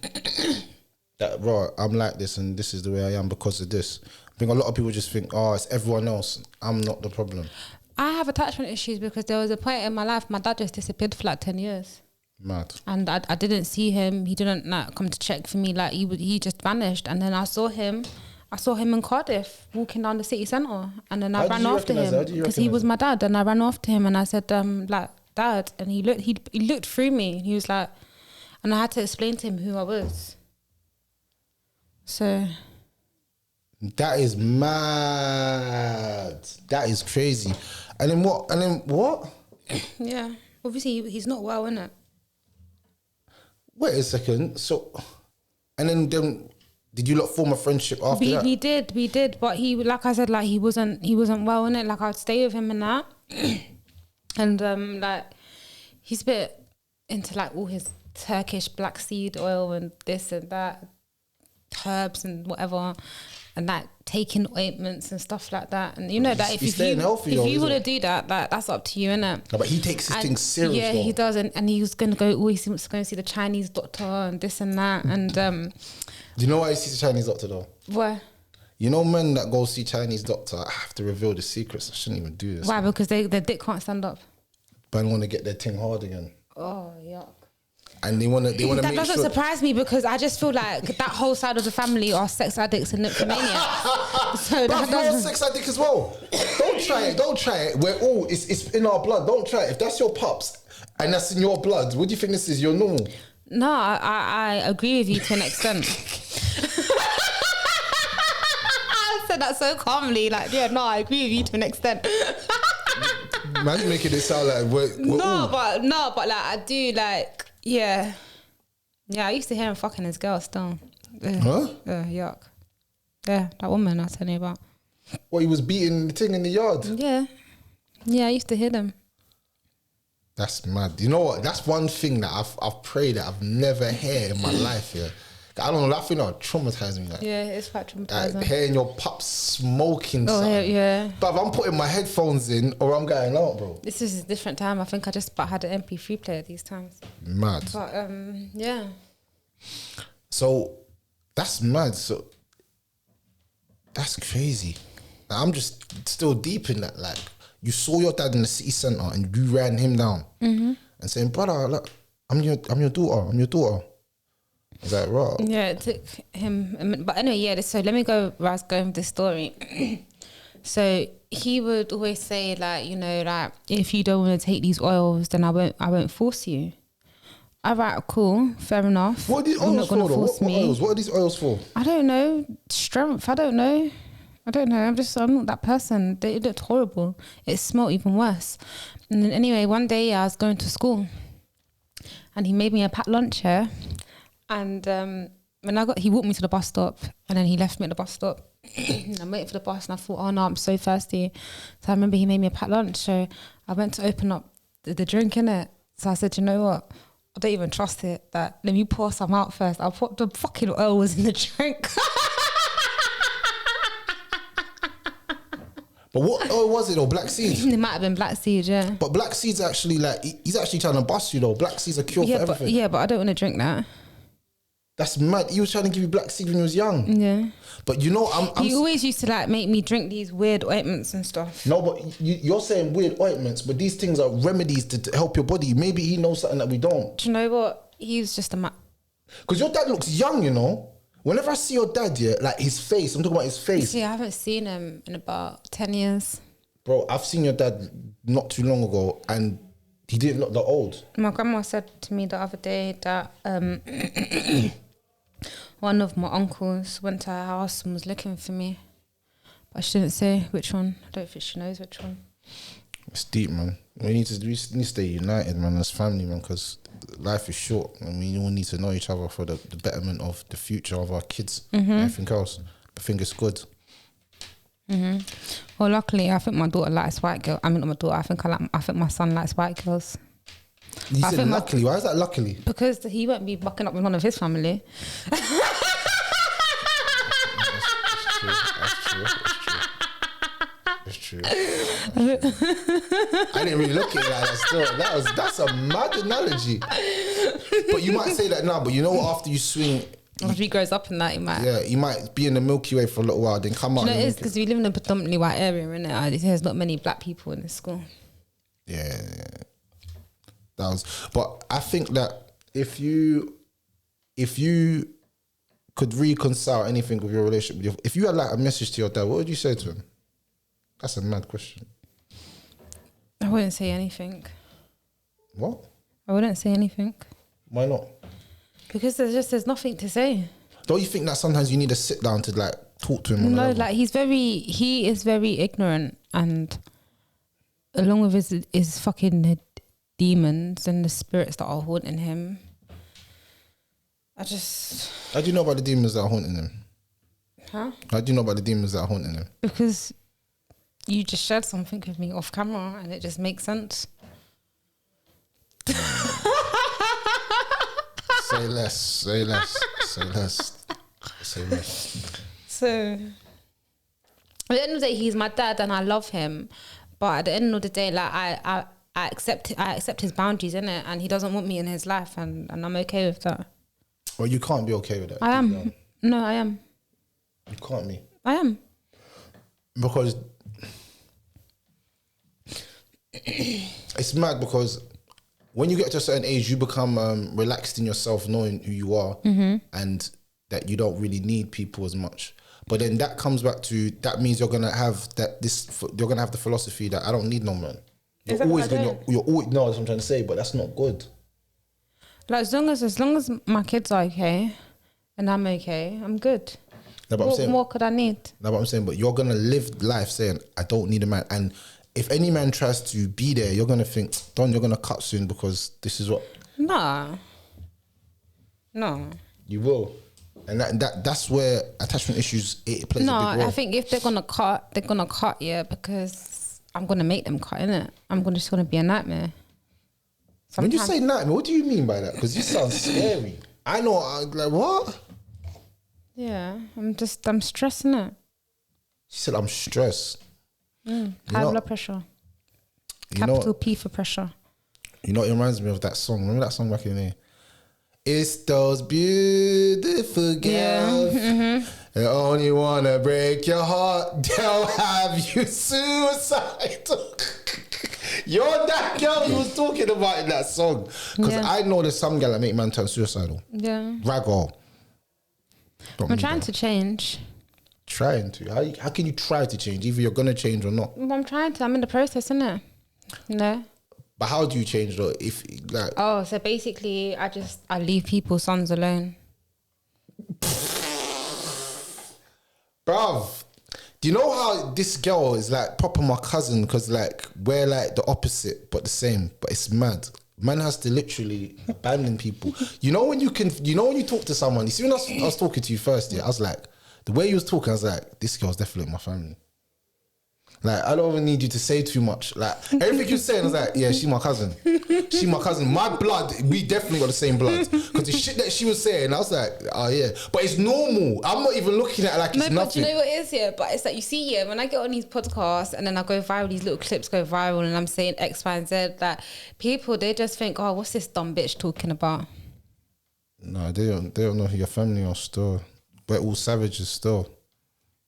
That, bro, I'm like this and this is the way I am because of this. I think a lot of people just think, oh, it's everyone else. I'm not the problem. I have attachment issues because there was a point in my life, my dad just disappeared for like 10 years. Mad. And I didn't see him. He didn't like come to check for me. Like he just vanished. And then I saw him in Cardiff walking down the city centre. And then I ran after him because he was my dad. And I ran after him and I said, like, Dad. And he looked through me. And he was like, and I had to explain to him who I was. So... That is mad. That is crazy. And then what? Yeah. Obviously, he's not well, innit? Wait a second. So, and then did you lot form a friendship after that? We did. But he, like I said, like he wasn't well, innit? Like I'd stay with him and that. And like he's a bit into like all his Turkish black seed oil and this and that, herbs and whatever. And like taking ointments and stuff like that, and you know that if you want to do that, that's up to you, innit? No, but he takes his things serious. Yeah, though. He does, and he was gonna go. Always wants to go and see the Chinese doctor and this and that. And do you know why he sees the Chinese doctor though? Why? You know, men that go see Chinese doctor, I have to reveal the secrets. I shouldn't even do this. Why? Because their dick can't stand up. But I want to get their thing hard again. Oh, yuck. And they want to make sure. That doesn't surprise me because I just feel like that whole side of the family are sex addicts and nymphomaniacs. So but you're a sex addict as well. Don't try it. We're all, it's in our blood. Don't try it. If that's your pups and that's in your blood, what do you think this is? You're normal. No, I agree with you to an extent. I said that so calmly. Like, yeah, no, I agree with you to an extent. Man's making it sound like we're but like I do like. Yeah, I used to hear him fucking his girl still. Huh? Yuck. Yeah, that woman I was telling you about. What, he was beating the thing in the yard? Yeah, I used to hear them. That's mad. You know what? That's one thing that I've prayed that I've never heard in my life. Yeah, I don't know. That thing that traumatized me. Like, yeah, it's quite traumatizing. Like hearing your pups smoking. Oh something. Yeah. But if I'm putting my headphones in or I'm going out, bro. This is a different time. I think I just about had an MP3 player these times. Mad. But yeah. So that's mad. So that's crazy. Like, I'm just still deep in that. Like, you saw your dad in the city centre and you ran him down and saying, brother, look, I'm your daughter. Is that right? Yeah, it took him. But anyway, yeah. So let me go where I was going with this story. So he would always say, like, you know, like, if you don't want to take these oils, then I won't force you. All right, cool, fair enough. What are these oils for? What oils? What are these oils for? I don't know. Strength. I don't know. I'm not that person. It looked horrible. It smelled even worse. And then anyway, one day I was going to school, and he made me a packed lunch here. And when he walked me to the bus stop, and then he left me at the bus stop. And I'm waiting for the bus, and I thought, oh no, I'm so thirsty. So I remember he made me a packed lunch. So I went to open up the drink in it. So I said, you know what? I don't even trust it. That let me pour some out first. I thought the fucking oil was in the drink. But what oil was it though? Black seeds? It might have been black seeds, yeah. But black seeds actually, like, he's actually trying to bust you though. Black seeds are cure for everything. But I don't want to drink that. That's mad. He was trying to give you black seed when he was young. Yeah. But you know, he always used to like make me drink these weird ointments and stuff. No, but you're saying weird ointments, but these things are remedies to help your body. Maybe he knows something that we don't. Do you know what? He's just a Because your dad looks young, you know. Whenever I see your dad, yeah, like his face, I'm talking about his face. See, I haven't seen him in about 10 years. Bro, I've seen your dad not too long ago and he didn't look that old. My grandma said to me the other day that one of my uncles went to her house and was looking for me. But she didn't say which one. I don't think she knows which one. It's deep, man. We need to stay united, man, as family, man, because life is short and we all need to know each other for the betterment of the future of our kids and everything else. I think it's good. Mm-hmm. Well, luckily, I think my daughter likes white girls. I mean, not my daughter. I think my son likes white girls. You said luckily. Why is that luckily? Because he won't be bucking up with one of his family. That's true. I didn't really look at it like that still. That's a mad analogy. But you might say that now, but you know what, after you swing... After he grows up in that, he might... Yeah, he might be in the Milky Way for a little while, then come out. You know, it is because we live in a predominantly white area, innit? There's not many black people in this school. Yeah. But I think that if you could reconcile anything with your relationship, if you had like a message to your dad, what would you say to him? That's a mad question. I wouldn't say anything. What? I wouldn't say anything. Why not? Because there's nothing to say. Don't you think that sometimes you need to sit down to like talk to him? No, like he is very ignorant, and along with his fucking demons and the spirits that are haunting him. How do you know about the demons that are haunting him? Huh? How do you know about the demons that are haunting him? Because you just shared something with me off camera and it just makes sense. Say less. So, at the end of the day, he's my dad and I love him. But at the end of the day, like I accept his boundaries, innit? And he doesn't want me in his life, and I'm okay with that. Well, you can't be okay with that. I am. No, I am. You can't be. I am. Because it's mad, because when you get to a certain age, you become relaxed in yourself, knowing who you are, and that you don't really need people as much. But then that comes back to, that means you're gonna have the philosophy that I don't need no man. You're always no, that's what I'm trying to say, but that's not good. Like as long as my kids are okay and I'm okay, I'm good. No, but What more could I need? No, but I'm saying, but you're gonna live life saying, I don't need a man. And if any man tries to be there, you're gonna think, Don, you're gonna cut soon because this is what. No. You will. And that's where attachment issues, it plays a big role. I think if they're gonna cut, yeah, because I'm gonna make them cut, innit? I'm just gonna be a nightmare. When you say nightmare, what do you mean by that? Because you sound scary. I know, like, what? Yeah, I'm stressing it. She said, I'm stressed. High blood pressure. Capital P for pressure. You know, it reminds me of that song. Remember that song back in the day? It's those beautiful girls. Yeah. They only want to break your heart. They'll have you suicidal. You're that girl you was talking about in that song. Because I know there's some girl that make man turn suicidal. Yeah. Ragdoll. I'm trying to change. Trying to? How can you try to change? Either you're going to change or not. Well, I'm trying to. I'm in the process, innit? No. But how do you change though? If like, so basically, I leave people's sons alone. Bruv, do you know how this girl is like proper my cousin? Because like we're like the opposite but the same. But it's mad. Man has to literally abandon people. You know when you talk to someone. You see when I was talking to you first, I was like, the way you was talking, I was like, this girl's definitely my family. Like, I don't even need you to say too much. Like, everything you're saying, I was like, yeah, she's my cousin. She's my cousin. My blood, we definitely got the same blood. Because the shit that she was saying, I was like, oh yeah. But it's normal. I'm not even looking at it like it's nothing. But you know what it is, yeah? But it's like, you see, yeah, when I get on these podcasts and then I go viral, these little clips go viral and I'm saying X, Y, and Z, like, people, they just think, oh, what's this dumb bitch talking about? No, they don't know who your family are still. We're all savages still.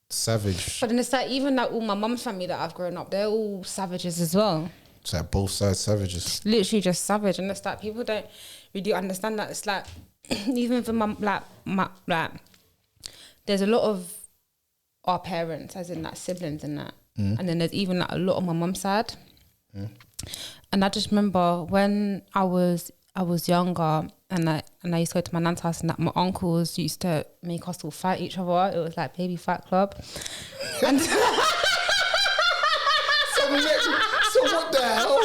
Savage. But then it's like, even like all my mum's family that I've grown up, they're all savages as well. It's like both sides savages. It's literally just savage. And it's like, people don't really understand that. It's like, even for like, there's a lot of our parents, as in like siblings and that. And then there's even like a lot on my mum's side. And I just remember when I was younger and I used to go to my nan's house and that my uncles used to make us all fight each other. It was like baby fight club. And so what the hell?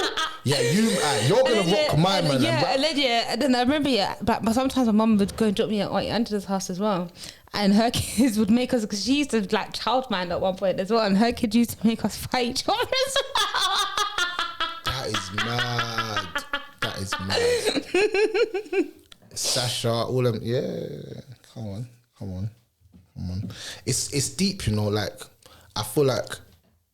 Yeah, you're gonna rock my man. Yeah, and then I remember, but sometimes my mum would go and drop me at Auntie Angela's house as well. And her kids would make us, because she used to like childmind at one point as well, and her kids used to make us fight each other as well. That is mad. Sasha, all them, yeah. Come on. It's deep, you know. Like, I feel like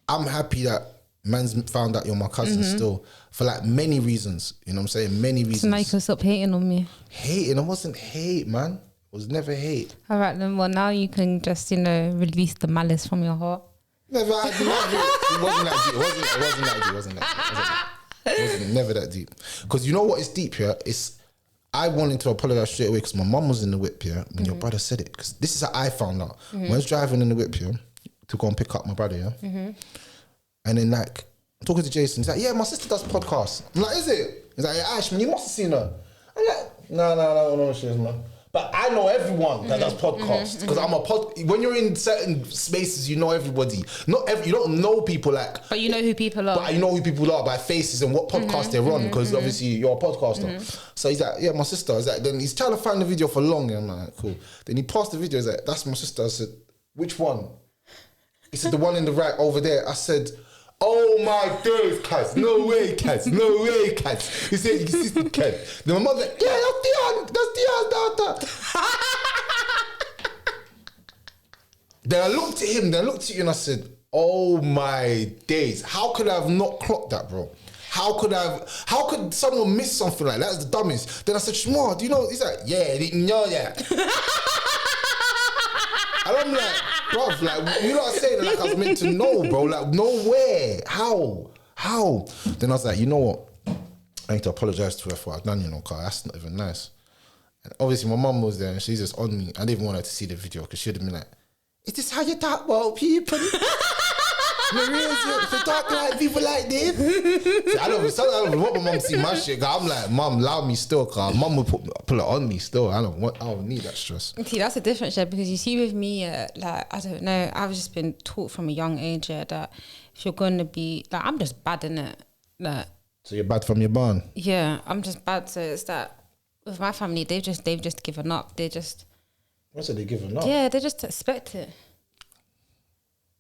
I'm happy that man's found out you're my cousin still, for like many reasons. You know what I'm saying? Many reasons. So now you can stop hating on me. Hating? It wasn't hate, man. It was never hate. All right, then. Well, now you can just, release the malice from your heart. Never. It wasn't that deep. It wasn't never that deep. Because you know what is deep here? I wanted to apologize straight away because my mum was in the whip here when your brother said it. Because this is how I found out. When I was driving in the whip here to go and pick up my brother, yeah? And then like, talking to Jason, he's like, yeah, my sister does podcasts. I'm like, is it? He's like, yeah, Ash, man, you must have seen her. I'm like, no, I don't know what she is, man. But I know everyone that does podcasts because I'm when you're in certain spaces, you know everybody. You don't know people like. But you know who people are. But you know who people are by faces and what podcast they're on because obviously you're a podcaster. So he's like, yeah, my sister. He's like, then he's trying to find the video for long. And I'm like, cool. Then he passed the video. He's like, that's my sister. I said, which one? He said, the one in the right over there. I said, oh my days, cats. No way, cats. No way, cats. He said, you see, cat. Then my mother's like, yeah, that's Dion, daughter. Then I looked at him, then I looked at you and I said, oh my days. How could I have not clocked that, bro? How could someone miss something like that? That's the dumbest. Then I said, Shmo, do you know? He's like, yeah, I didn't know that. And I'm like, bruv, like, you know what I'm saying? Like, I was meant to know, bro. Like, nowhere. How? Then I was like, you know what? I need to apologize to her for what I've done, because that's not even nice. And obviously, my mum was there and she's just on me. I didn't even want her to see the video because she'd have been like, is this how you talk about people? To talk like people like this? See, I don't want my mum to see my shit. Cause I'm like, mum, allow me still. Cause mum will pull it on me still. I don't need that stress. See, that's a different shit because you see with me, like, I don't know, I've just been taught from a young age that if you're going to be, like, I'm just bad in it. Like, so you're bad from your barn? Yeah, I'm just bad. So it's that with my family, they've just given up. They just... What's it, they given up? Yeah, they just expect it.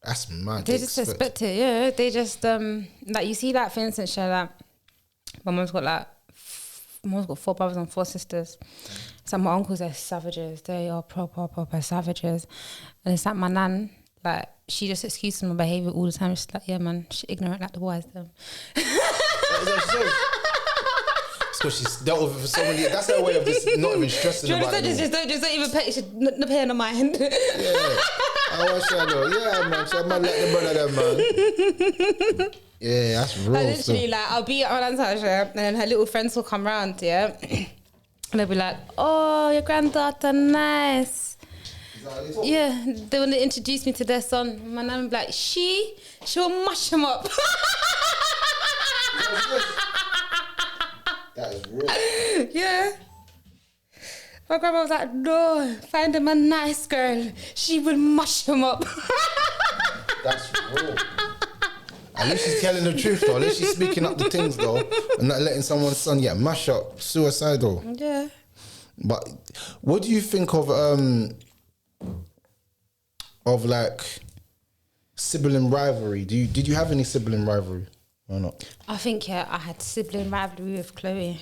That's mad. They just expect it, yeah. They just, like, you see that, for instance, like, my mum's got 4 brothers and 4 sisters. So my uncles are savages. They are proper savages. And it's like my nan, like, she just excuses my behaviour all the time. She's like, yeah, man, she's ignorant like the boys, them. It's because she's dealt with it for so many years. That's her way of just not even stressing about it. Just don't even pay no mind. Yeah. What should I do? Yeah, man. Should I let the brother man? Yeah, that's real. Literally, like, I'll be at my aunt's house, yeah, and then her little friends will come round, yeah, and they'll be like, "Oh, your granddaughter, nice." Yeah, they want to introduce me to their son. My nan will be like, she'll mash him up. That is real. Yeah. My grandma was like, no, find him a nice girl. She will mash him up. That's real. At least she's telling the truth, though. At least she's speaking up the things, though, and not letting someone's son get mash up, suicidal. Yeah. But what do you think of like sibling rivalry? Did you have any sibling rivalry or not? I think I had sibling rivalry with Chloe.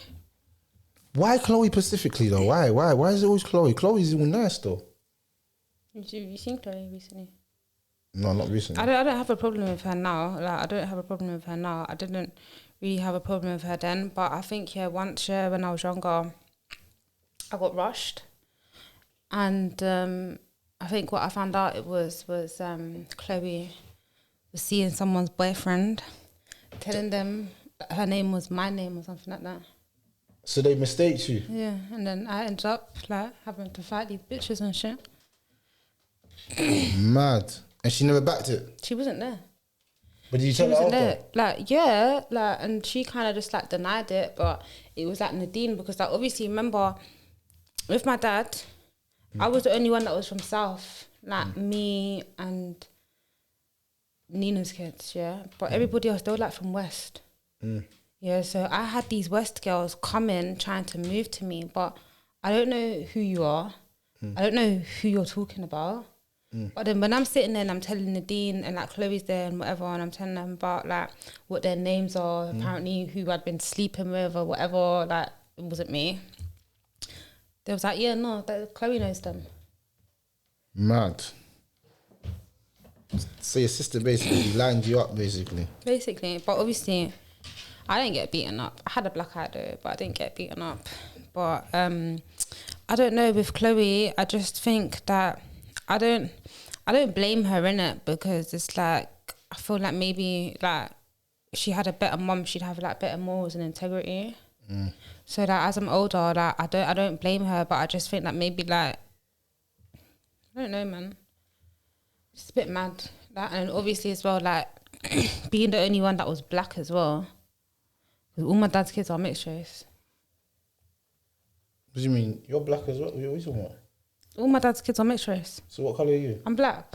Why Chloe specifically though? Why is it always Chloe? Chloe's even nice though. You seen Chloe recently? No, not recently. I don't have a problem with her now. Like, I don't have a problem with her now. I didn't really have a problem with her then. But I think once when I was younger, I got rushed, and I think what I found out it was Chloe was seeing someone's boyfriend, telling them her name was my name or something like that. So they mistaked you? Yeah, and then I ended up like having to fight these bitches and shit. Mad. And she never backed it? She wasn't there. But did you tell her after? There. Like, yeah, like, and she kind of just like denied it, but it was like Nadine because, like, obviously, remember, with my dad, I was the only one that was from South, like me and Nina's kids, yeah? But everybody else, they were like from West. Yeah, so I had these West girls come in trying to move to me, but I don't know who you are. I don't know who you're talking about. But then when I'm sitting there and I'm telling Nadine and like Chloe's there and whatever, and I'm telling them about like what their names are, apparently who I'd been sleeping with or whatever, like it wasn't me. They was like, yeah, no, Chloe knows them. Mad. So your sister basically lined you up, basically. Basically, but obviously, I didn't get beaten up. I had a black eye though, but I didn't get beaten up. But I don't know, with Chloe, I just think that I don't blame her in it, because it's like I feel like maybe like she had a better mum, she'd have like better morals and integrity. So that as I'm older, like I don't blame her, but I just think that maybe like I don't know, man. It's a bit mad. That, and obviously as well, like being the only one that was black as well. Because all my dad's kids are mixed race. What do you mean? You're black as well? What are you talking about? All my dad's kids are mixed race. So what colour are you? I'm black.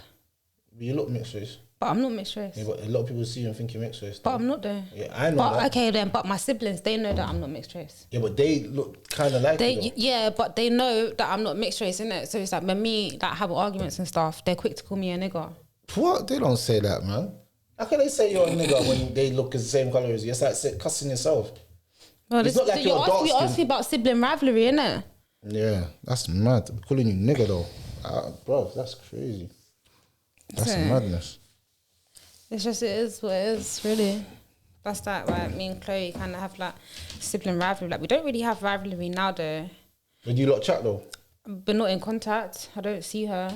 You look mixed race. But I'm not mixed race. Yeah, but a lot of people see you and think you're mixed race. But I'm not though. Yeah, I know but, that. Okay then, but my siblings, they know that I'm not mixed race. Yeah, but they look kind of like you though. Yeah, but they know that I'm not mixed race, innit? So it's like when me like have arguments and stuff, they're quick to call me a nigger. What? They don't say that, man. How can they say you're a nigger when they look the same colour as you? It's like cussing yourself. Well, it's not like you're dark. You asked me about sibling rivalry, innit? Yeah, that's mad. I'm calling you nigger though. Bro, that's crazy. That's a madness. It's just, it is what it is, really. That's that, why me and Chloe kind of have like sibling rivalry. Like we don't really have rivalry now though. But do you lot chat though? But not in contact. I don't see her.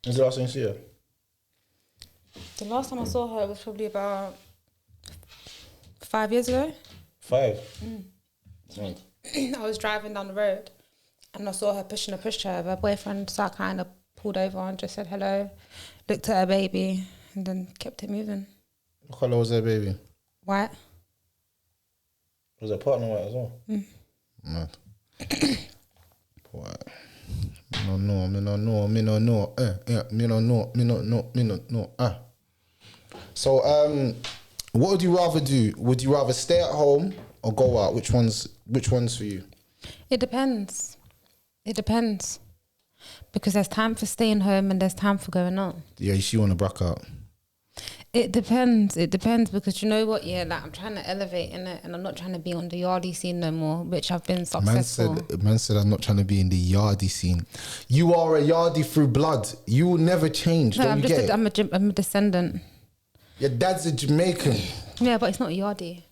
When's the last time you see her? The last time I saw her was probably about 5 years ago. 5? I was driving down the road and I saw her pushing a pushchair. Her boyfriend, so I kind of pulled over and just said hello, looked at her baby and then kept it moving. What colour was her baby? White. Was her partner white as well? Mad. White. Me no know. So, what would you rather do? Would you rather stay at home or go out? Which one's for you? It depends. Because there's time for staying home and there's time for going out. Yeah, you want to brack out. It depends because you know what, yeah, like I'm trying to elevate in it and I'm not trying to be on the yardie scene no more, which I've been successful. Man said I'm not trying to be in the yardie scene. You are a yardie through blood. You will never change. No, I'm a descendant. Your dad's a Jamaican. Yeah, but it's not a yardie.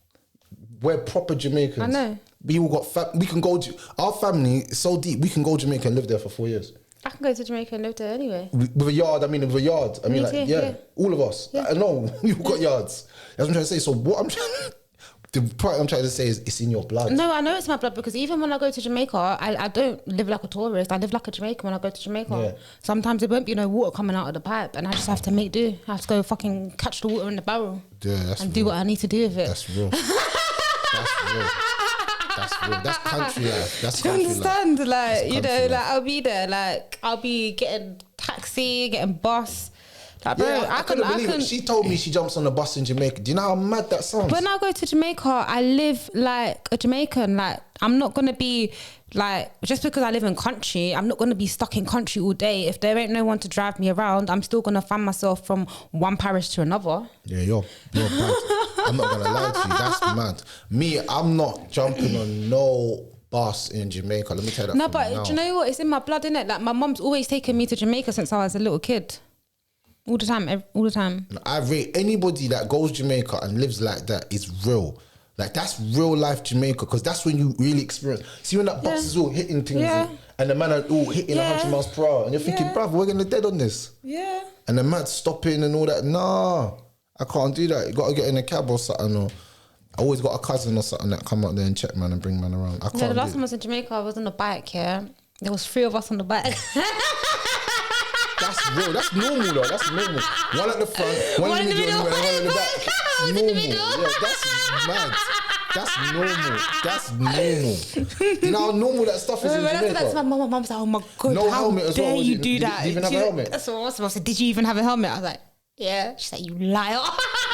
We're proper Jamaicans. I know. We all got we can go. Our family is so deep. We can go to Jamaica and live there for 4 years. I can go to Jamaica and live there anyway. With a yard, yeah, all of us. Yeah. I know, we've got yards. That's what I'm trying to say. So the point I'm trying to say is it's in your blood. No, I know it's my blood because even when I go to Jamaica, I don't live like a tourist. I live like a Jamaican when I go to Jamaica. Yeah. Sometimes there won't be no water coming out of the pipe and I just have to make do. I have to go fucking catch the water in the barrel. Yeah, that's and real. Do what I need to do with it. That's real. That's real. That's real. That's country life. That's country life. Do you understand? Like, you know, like I'll be there. Like I'll be getting taxi, getting bus. Like, bro, yeah, I couldn't believe it. She told me she jumps on the bus in Jamaica. Do you know how mad that sounds? When I go to Jamaica, I live like a Jamaican. Like I'm not gonna be like, just because I live in country, I'm not gonna be stuck in country all day. If there ain't no one to drive me around, I'm still gonna find myself from one parish to another. Yeah, you're bad. I'm not gonna lie to you. That's mad. Me, I'm not jumping on no bus in Jamaica. Let me tell you that. No, but do you know what? It's in my blood, innit? Like my mum's always taken me to Jamaica since I was a little kid. All the time. I rate anybody that goes Jamaica and lives like that is real. Like that's real life Jamaica, because that's when you really experience. See when that bus is all hitting things and the man are all hitting 100 miles per hour and you're thinking, bruv, we're gonna dead on this. Yeah. And the man's stopping and all that. Nah, I can't do that. You gotta get in a cab or something. Or I always got a cousin or something that come out there and check man and bring man around. The last time I was in Jamaica, I was on a bike. Yeah, there was 3 of us on the bike. That's real. That's normal though. That's normal. One at the front, one in the middle, and one in the back. Normal. Yeah, that's mad. That's normal. You know how normal that stuff is in Jamaica? That's my mum. My mum's like, oh my God, no how helmet as dare well. you do that? Did you even have a helmet? That's what I said. Did you even have a helmet? I was like, yeah. She's like, you liar.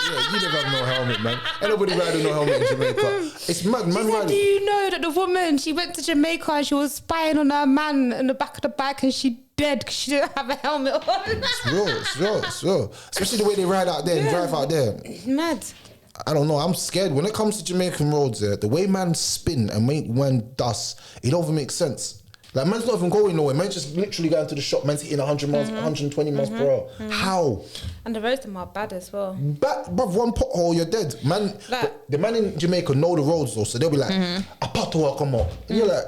you never have no helmet, man. Ain't nobody riding no helmet in Jamaica. It's mad, man. Said, do you know that the woman, she went to Jamaica and she was spying on her man in the back of the bike and she dead because she didn't have a helmet on. It's real. Especially the way they ride out there and drive out there. Mad. I don't know. I'm scared. When it comes to Jamaican roads, the way man spin and make man dust, it don't even make sense. Like, man's not even going nowhere. Man's just literally going to the shop. Man's hitting 100 miles, 120 miles per hour. How? And the roads are bad as well. Bruv, one pothole, you're dead. Man, the man in Jamaica know the roads though, so they'll be like, a pothole will come up. And you're like,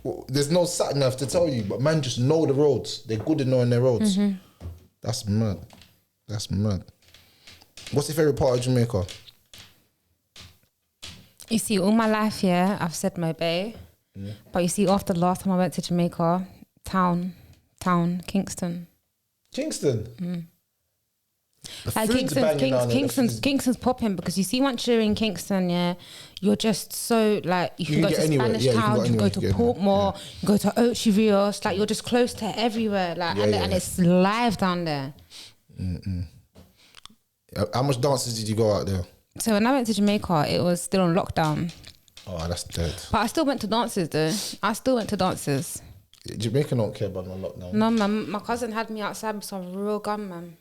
well, there's no sat nav to tell you, but man just know the roads. They're good at knowing their roads. That's mad. What's your favourite part of Jamaica? You see, all my life, I've said Mo Bay. But you see, after the last time I went to Jamaica, town, Kingston. Kingston? Like Kingston's popping because you see once you're in Kingston, you're just so like you can go to Spanish Town, you can go to Portmore, you go to Ocho Rios, like you're just close to everywhere, like and it's live down there. How much dances did you go out there? So when I went to Jamaica, it was still on lockdown. Oh, that's dead. But I still went to dances though. Jamaica don't care about no lockdown. No, man. My cousin had me outside with some real gun, man.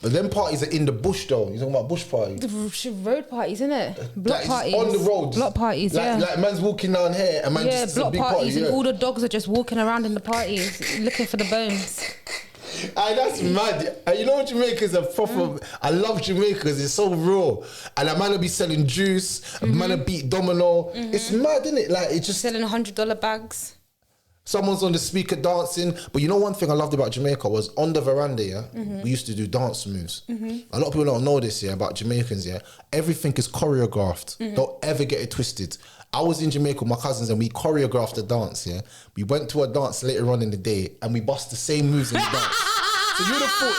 But them parties are in the bush though. You're talking about bush parties. The road parties, innit? Block parties. On the roads. Block parties, Like man's walking down here and man just block a big parties party, and all the dogs are just walking around in the parties looking for the bones. Aye, that's mad. And you know Jamaica's a proper... I love Jamaica because it's so raw. And a man will be selling juice, a man will beat domino. It's mad, isn't it? Like, it's just... Selling $100 bags. Someone's on the speaker dancing. But you know one thing I loved about Jamaica was on the veranda, we used to do dance moves. A lot of people don't know this, about Jamaicans, everything is choreographed. Don't ever get it twisted. I was in Jamaica with my cousins and we choreographed a dance, We went to a dance later on in the day and we bust the same moves in the dance. So you'd have thought...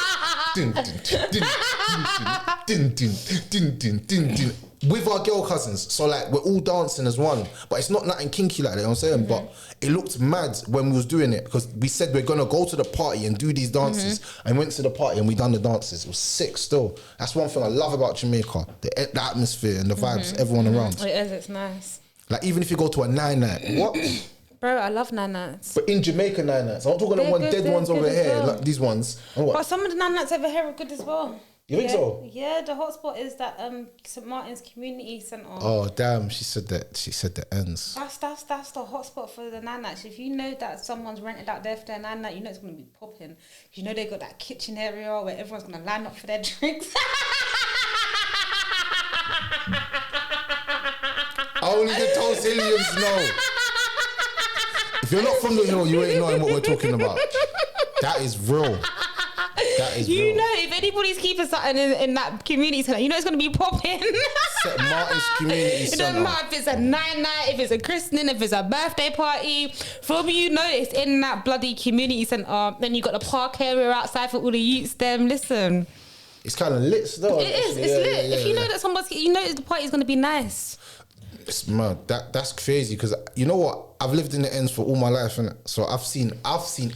with our girl cousins. So like we're all dancing as one. But it's not nothing kinky like that, you know what I'm saying? But it looked mad when we was doing it because we said we're gonna go to the party and do these dances. And went to the party and we done the dances. It was sick still. That's one thing I love about Jamaica. The atmosphere and the vibes, everyone around. It is, it's nice. Like even if you go to a 9-night, what? Bro, I love 9-nights. But in Jamaica 9-nights. I'm talking about dead ones over here, like these ones. But some of the 9-nights over here are good as well. You think so? Yeah, the hotspot is that St. Martin's Community Centre. Oh damn, she said the ends. That's the hotspot for the 9-nights. If you know that someone's rented out there for their 9-night, you know it's gonna be popping. You know they got that kitchen area where everyone's gonna line up for their drinks. Only the Tulsilians know. If you're not from the hill, you ain't knowing what we're talking about. That is real. You know, if anybody's keeping something in that community centre, you know it's going to be popping. St. Martin's Community Centre. It doesn't matter if it's a 9-night, if it's a christening, if it's a birthday party. From you know it's in that bloody community centre. Then you got the park area outside for all the youths. Them, listen. It's kind of lit though. It is. It's lit. If you know that you know the party's going to be nice. It's mad. That's crazy because you know what? I've lived in the ends for all my life, innit? So I've seen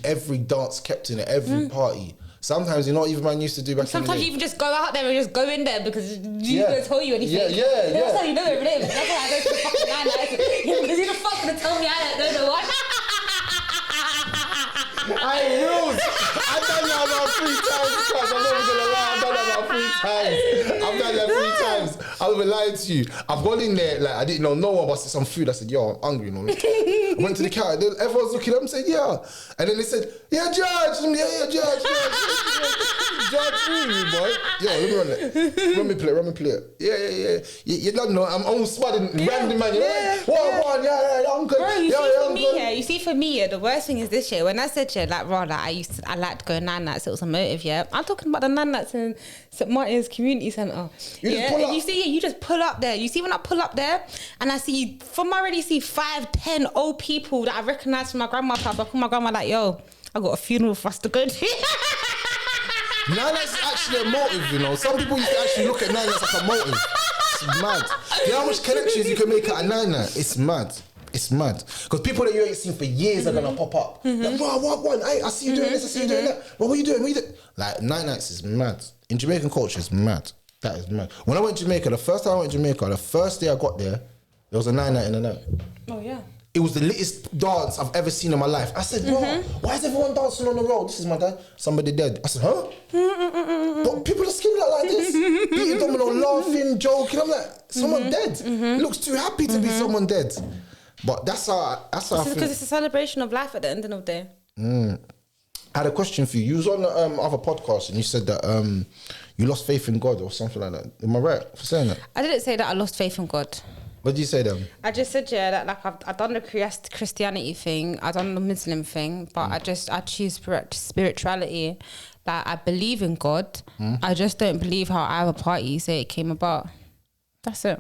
every dance kept in every party. Sometimes, you know what even man used to do back in the day? Sometimes you even just go out there and just go in there because you don't tell you anything. Yeah. That's how you know it, really. That's why I go to the fucking 9-nights. Because who the fuck gonna tell me I don't know what? I rules. I've done that about 3 times, cuz. I'm not gonna lie. I've done that about 3 times. I've done that 3 times. I would lying to you. I've gone in there, like, I didn't know no one, but I said some food. I said, yo, I'm hungry, you know. I went to the counter. Everyone's looking at me and said, yeah. And then they said, yeah, Judge. Judge. Judge, really, boy. Yo, let me run it. Run me play. Yeah. You don't know. I'm almost smiling. Random man. You know, what? Yeah, I'm good. Bro, you see for me, the worst thing is this year. When I said, like, rather, I liked to go 9-nights. It was a motive, I'm talking about the 9-nights in St. Martin's Community Centre. You just pull up there. You see when I pull up there and I already see 5-10 old people that I recognise from my grandma's house. I call my grandma like, yo, I got a funeral for us to go to. 9-nights is actually a motive, you know. Some people used to actually look at 9-nights like a motive. It's mad. You know how much connections you can make at a 9-night? It's mad. Because people that you ain't seen for years are gonna pop up. Like, what? Hey, I see you doing this, I see you doing that. What are you doing? Like, 9-nights is mad. In Jamaican culture, it's mad. That is mad. When I went to Jamaica, the first day I got there, there was a 9 night in the night. Oh yeah. It was the latest dance I've ever seen in my life. I said, bro, why is everyone dancing on the road? This is my dad. Somebody dead. I said, huh? People are skinning like this. Beating domino, laughing, joking. I'm like, someone dead. Looks too happy to be someone dead. But that's how I think. Because it's a celebration of life at the end of the day. I had a question for you. You was on the other podcast and you said that you lost faith in God or something like that. Am I right for saying that? I didn't say that I lost faith in God. What did you say then? I just said, yeah, that like I've done the Christianity thing, I've done the Muslim thing, but I choose spirituality. Like I believe in God. I just don't believe how either party say it came about. That's it.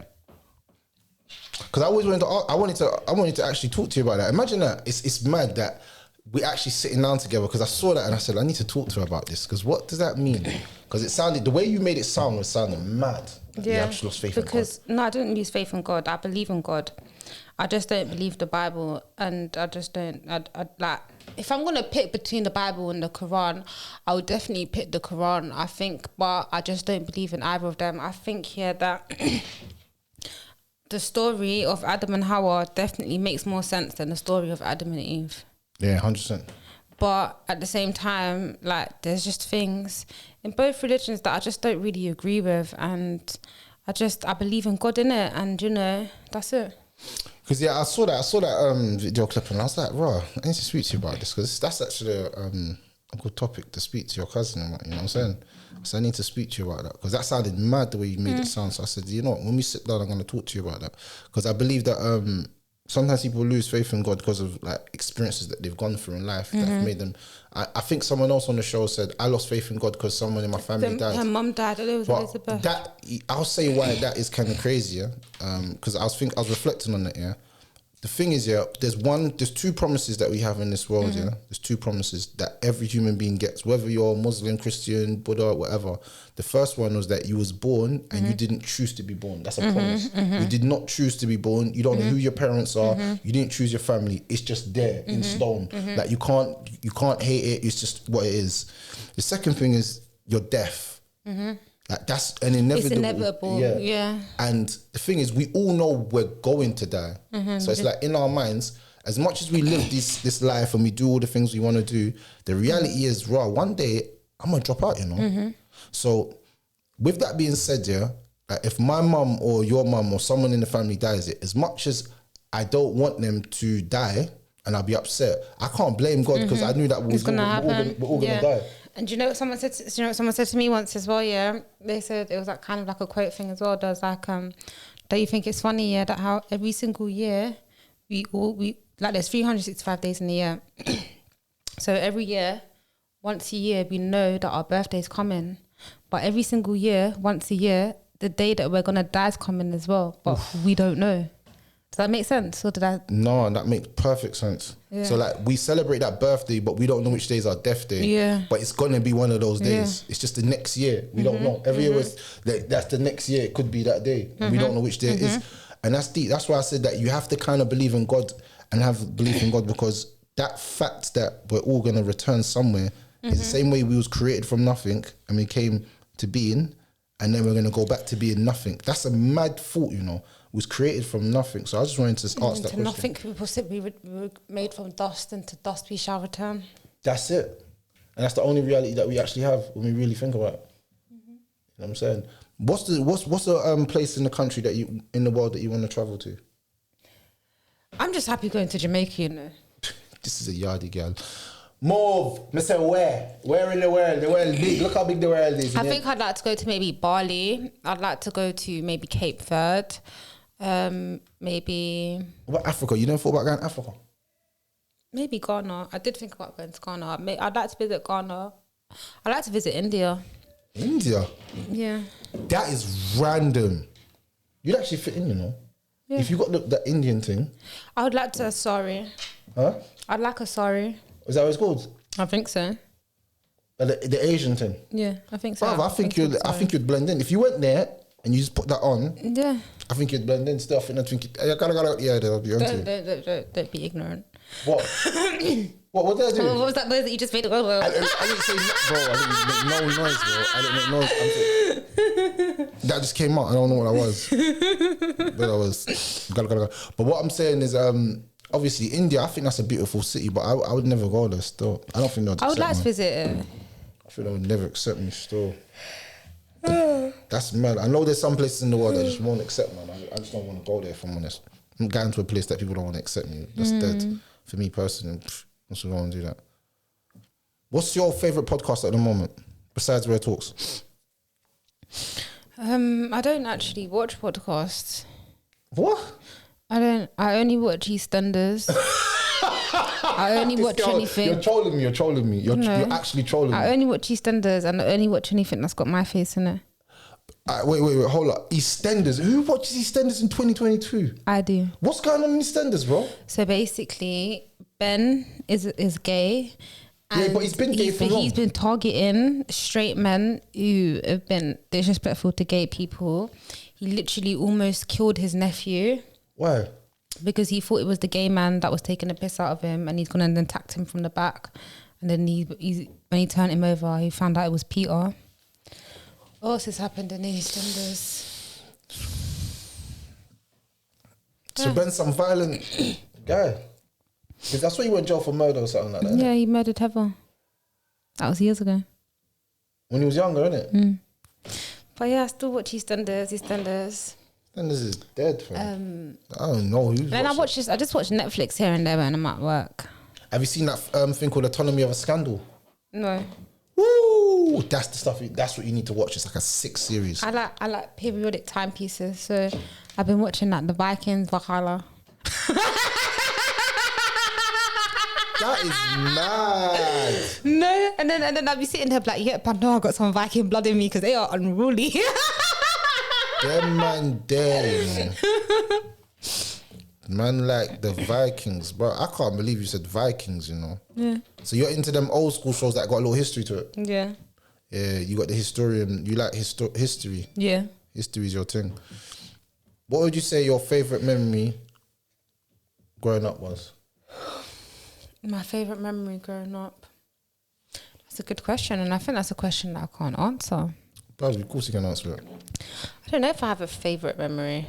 Because I always wanted to actually talk to you about that. Imagine that. It's mad that we're actually sitting down together, because I saw that and I said, I need to talk to her about this, because what does that mean? Because it sounded, the way you made it sound was sounding mad. Yeah, you actually lost faith in God. No, I didn't lose faith in God. I believe in God. I just don't believe the Bible, and I just don't. I like, if I'm gonna pick between the Bible and the Quran, I would definitely pick the Quran. I think, but I just don't believe in either of them. I think here that the story of Adam and Hawa definitely makes more sense than the story of Adam and Eve. Yeah, 100%. But at the same time, like, there's just things in both religions that I just don't really agree with, and I believe in God in it, and you know, that's it. Because I saw that video clip and I was like, bro, I need to speak to you about this, because that's actually a good topic to speak to your cousin. You know what I'm saying? So I need to speak to you about that, because that sounded mad the way you made it sound. So I said, you know what, when we sit down, I'm going to talk to you about that, because I believe that sometimes people lose faith in God because of like experiences that they've gone through in life that have made them. I think someone else on the show said, I lost faith in God because someone in my family died. Her mum died. It was Elizabeth. I'll say why that is kind of crazy, yeah. Because I was reflecting on it, yeah. The thing is, yeah, there's two promises that we have in this world, yeah. There's two promises that every human being gets, whether you're Muslim, Christian, Buddha, whatever. The first one was that you was born and you didn't choose to be born. That's a promise. You did not choose to be born. You don't know who your parents are. You didn't choose your family. It's just there in stone. Like you can't hate it. It's just what it is. The second thing is you're deaf. Like that's an inevitable. It's inevitable. Yeah. And the thing is, we all know we're going to die. So it's like in our minds, as much as we live this life and we do all the things we want to do, the reality is, raw. One day I'm gonna drop out. You know. So with that being said, yeah, like if my mum or your mum or someone in the family dies, as much as I don't want them to die and I'll be upset, I can't blame God, because I knew that we're all gonna die. And do you know what someone said? Someone said to me once as well. Yeah, they said it was like kind of like a quote thing as well. There's like, don't you think it's funny? Yeah, that how every single year we like there's 365 days in a year. So every year, once a year, we know that our birthday's coming. But every single year, once a year, the day that we're gonna die is coming as well. But we don't know. Does that make sense? Or did I? No, that makes perfect sense. Yeah. So like we celebrate that birthday, but we don't know which day is our death day. Yeah. But it's gonna be one of those days. Yeah. It's just the next year. We don't know. Every year was that's the next year. It could be that day. We don't know which day it is. And that's deep. That's why I said that you have to kind of believe in God and have belief in God, because that fact that we're all gonna return somewhere is the same way we was created from nothing and we came to being, and then we're gonna go back to being nothing. That's a mad thought, you know. Was created from nothing. So I just wanted to ask that question. Nothing. People said we were made from dust, and to dust we shall return. That's it. And that's the only reality that we actually have when we really think about it. You know what I'm saying? What's the place in the country that in the world that you want to travel to? I'm just happy going to Jamaica, you know. This is a yardy girl. Move. I say where? Where in the world? The world big. Look how big the world is. I think I'd like to go to maybe Bali. I'd like to go to maybe Cape Verde. Maybe. What about Africa? You never thought about going to Africa? Maybe Ghana. I did think about going to Ghana. I'd like to visit Ghana. I'd like to visit India. India? Yeah. That is random. You'd actually fit in, you know. Yeah. If you got that Indian thing. I would like to sari. Huh? I'd like a sari. Is that what it's called? I think so. The Asian thing? Yeah, I think so. Bruv, I think you'd blend in. If you went there and you just put that on, yeah, I think you'd blend in stuff, and I think they'll be on to you. Don't be ignorant. What? What did I do? What was that noise that you just made? I didn't say bro. I didn't make no noise, bro. I didn't make noise. That just came out. I don't know what that was. But I was. But what I'm saying is, obviously India. I think that's a beautiful city, but I would never go there. Still, I don't think they'd. I would like to visit it. I think they would never accept me. Still, that's mad. I know there's some places in the world that just won't accept me. I just don't want to go there. If I'm honest, I'm going to a place that people don't want to accept me. That's dead for me personally. What's going to do that? What's your favourite podcast at the moment besides Rare Talks? I don't actually watch podcasts. What? I only watch EastEnders. I only watch anything. You're trolling me. You're actually trolling me. I only watch EastEnders and I only watch anything that's got my face in it. Wait, hold up. EastEnders. Who watches EastEnders in 2022? I do. What's going on in EastEnders, bro? So basically, Ben is gay. Yeah, but he's been gay for long. He's been targeting straight men who have been disrespectful to gay people. He literally almost killed his nephew. Why? Because he thought it was the gay man that was taking a piss out of him, and he's gone and attacked him from the back. And then when he turned him over, he found out it was Peter. What else has happened in EastEnders? So Ben's some violent guy. Because that's why he went to jail for murder or something like that. Yeah, he murdered Heather. That was years ago. When he was younger, innit? But yeah, I still watch EastEnders. EastEnders is dead, fam. I don't know who's then I just watch Netflix here and there when I'm at work. Have you seen that thing called Autonomy of a Scandal? No. Woo! That's the stuff. That's what you need to watch. It's like a 6 series. I like periodic timepieces. So I've been watching like The Vikings, Valhalla. That is mad. No, and then I'll be sitting there like, yeah, but no, I got some Viking blood in me because they are unruly. Them man there, man, like the Vikings, bro. I can't believe you said Vikings, you know. Yeah. So you're into them old school shows that got a little history to it. Yeah. Yeah, you got the historian. You like history. Yeah. History is your thing. What would you say your favorite memory growing up was? My favourite memory growing up? That's a good question, and I think that's a question that I can't answer. But of course you can answer it. I don't know if I have a favourite memory.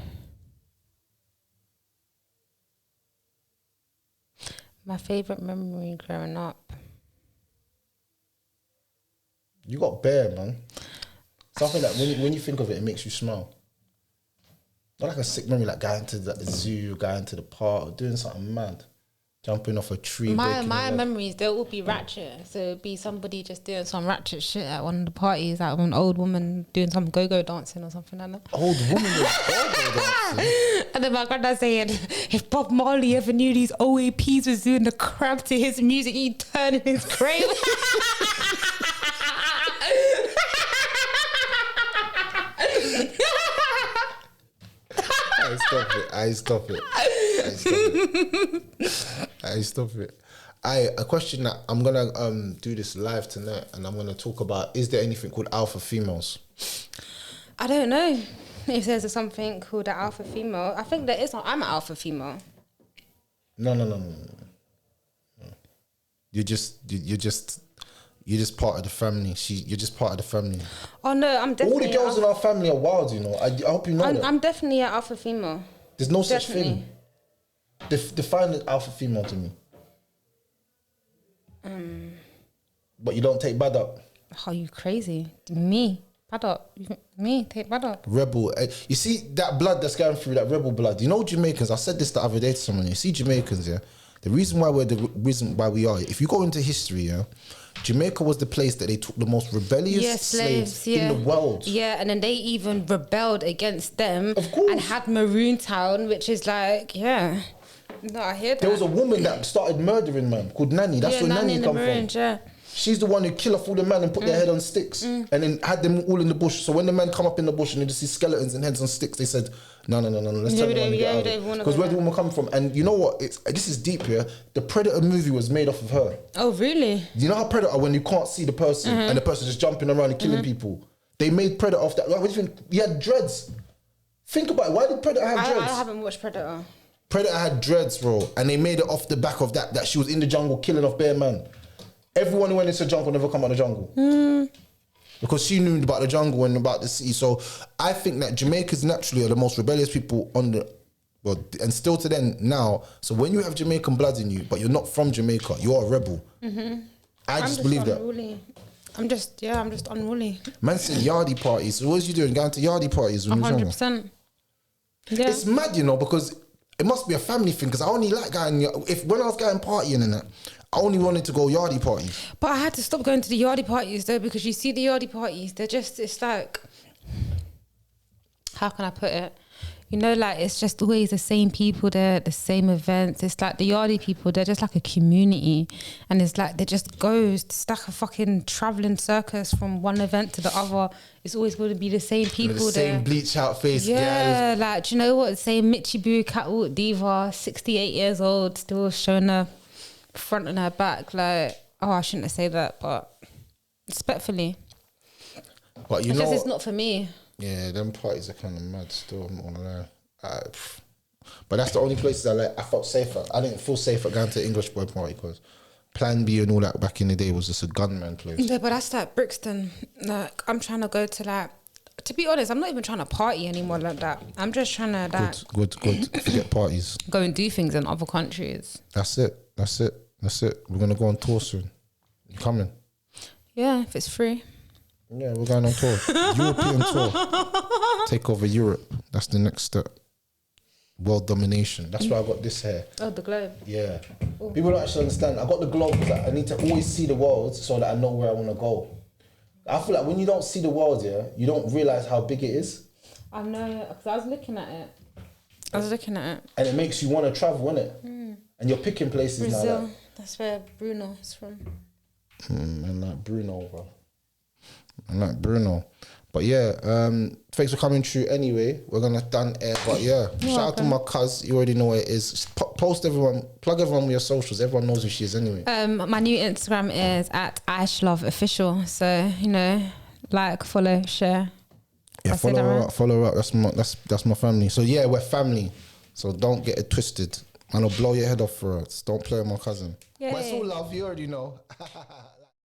My favourite memory growing up. You got bare, man. Something that when you think of it, it makes you smile. Not like a sick memory, like going to the zoo, going to the park, or doing something mad. Jumping off a tree. My memories, they'll all be ratchet. So it'll be somebody just doing some ratchet shit at one of the parties, like an old woman doing some go-go dancing or something like that. Old woman doing go-go dancing? And then my granddad saying, if Bob Marley ever knew these OAPs was doing the crap to his music, he'd turn in his grave. I stop it. A question that I'm gonna do this live tonight, and I'm gonna talk about: is there anything called alpha females? I don't know if there's something called an alpha female. I think there is. I'm an alpha female. No. You're just part of the family. You're just part of the family. Oh no, I'm definitely. All the girls in our family are wild, you know. I hope you know that. I'm definitely an alpha female. There's no such thing. Define the alpha female to me. But you don't take bad up. Oh, you crazy? Me, bad up. Me, take bad up. Rebel. You see that blood that's going through, that rebel blood. You know Jamaicans. I said this the other day to someone. You see Jamaicans, yeah. The reason why we are. If you go into history, yeah. Jamaica was the place that they took the most rebellious slaves in the world. Yeah, and then they even rebelled against them. Of course. And had Maroon Town, which is like, yeah. No, I hear that. There was a woman that started murdering man called Nanny. That's where Nanny come from. Yeah. She's the one who killed off all the men and put their head on sticks and then had them all in the bush. So when the men come up in the bush and they just see skeletons and heads on sticks, they said, no, let's turn around and get out of it. Because where the woman come from? And you know what? This is deep here. The Predator movie was made off of her. Oh, really? You know how Predator, when you can't see the person and the person just jumping around and killing people? They made Predator off that. What do you think? He had dreads. Think about it. Why did Predator have dreads? I haven't watched Predator. Predator had dreads, bro, and they made it off the back of that she was in the jungle killing off bare man. Everyone who went into the jungle never come out of the jungle. Because she knew about the jungle and about the sea. So I think that Jamaicans naturally are the most rebellious people on the, well, and still to then now. So when you have Jamaican blood in you, but you're not from Jamaica, you're a rebel. I just believe unruly. I'm just unruly. Man said yardie parties. So what was you doing? Going to yardie parties? 100%. Yeah. It's mad, you know, because it must be a family thing. Because I only like going, when I was going partying and that, I only wanted to go yardie parties. But I had to stop going to the yardie parties though, because you see the yardie parties, they're just, it's like, how can I put it? You know, like, it's just always the same people there, the same events. It's like the yardie people, they're just like a community. And it's like, they just goes, it's like a fucking travelling circus from one event to the other. It's always going to be the same people there. The same bleach out face. Yeah, like, do you know what? The same Mitchy Boo catwalk diva, 68 years old, still showing her front and her back. Like, oh, I shouldn't have said that, but respectfully. But you know, it's not for me. Yeah, them parties are kind of mad still, I'm not gonna lie. But that's the only places I felt safer. I didn't feel safe at going to English boy party because Plan B and all that back in the day was just a gunman place. Yeah, but that's like Brixton. Like, I'm trying to go to like, to be honest, I'm not even trying to party anymore like that. I'm just trying to like... Good. Forget parties. Go and do things in other countries. That's it. We're going to go on tour soon. You coming? Yeah, if it's free. Yeah, we're going on tour. European tour. Take over Europe. That's the next step. World domination. That's why I got this hair. Oh, the globe. Yeah. Ooh. People don't actually understand. I got the globe because I need to always see the world so that I know where I want to go. I feel like when you don't see the world, yeah, you don't realise how big it is. I know, because I was looking at it. And it makes you want to travel, innit? And you're picking places Brazil. now. Like, that's where Bruno's from. And like Bruno, bro. But yeah, thanks for coming through anyway. We're gonna done air, but yeah, shout out to my cuz. You already know what it is. Post everyone, plug everyone with your socials. Everyone knows who she is anyway. My new Instagram is @IshLoveOfficial. So, you know, like, follow, share. Yeah, follow her up. That's my family. So yeah, we're family. So don't get it twisted. Man, I'll blow your head off for us. Don't play with my cousin. Yay. But it's all love, you already know.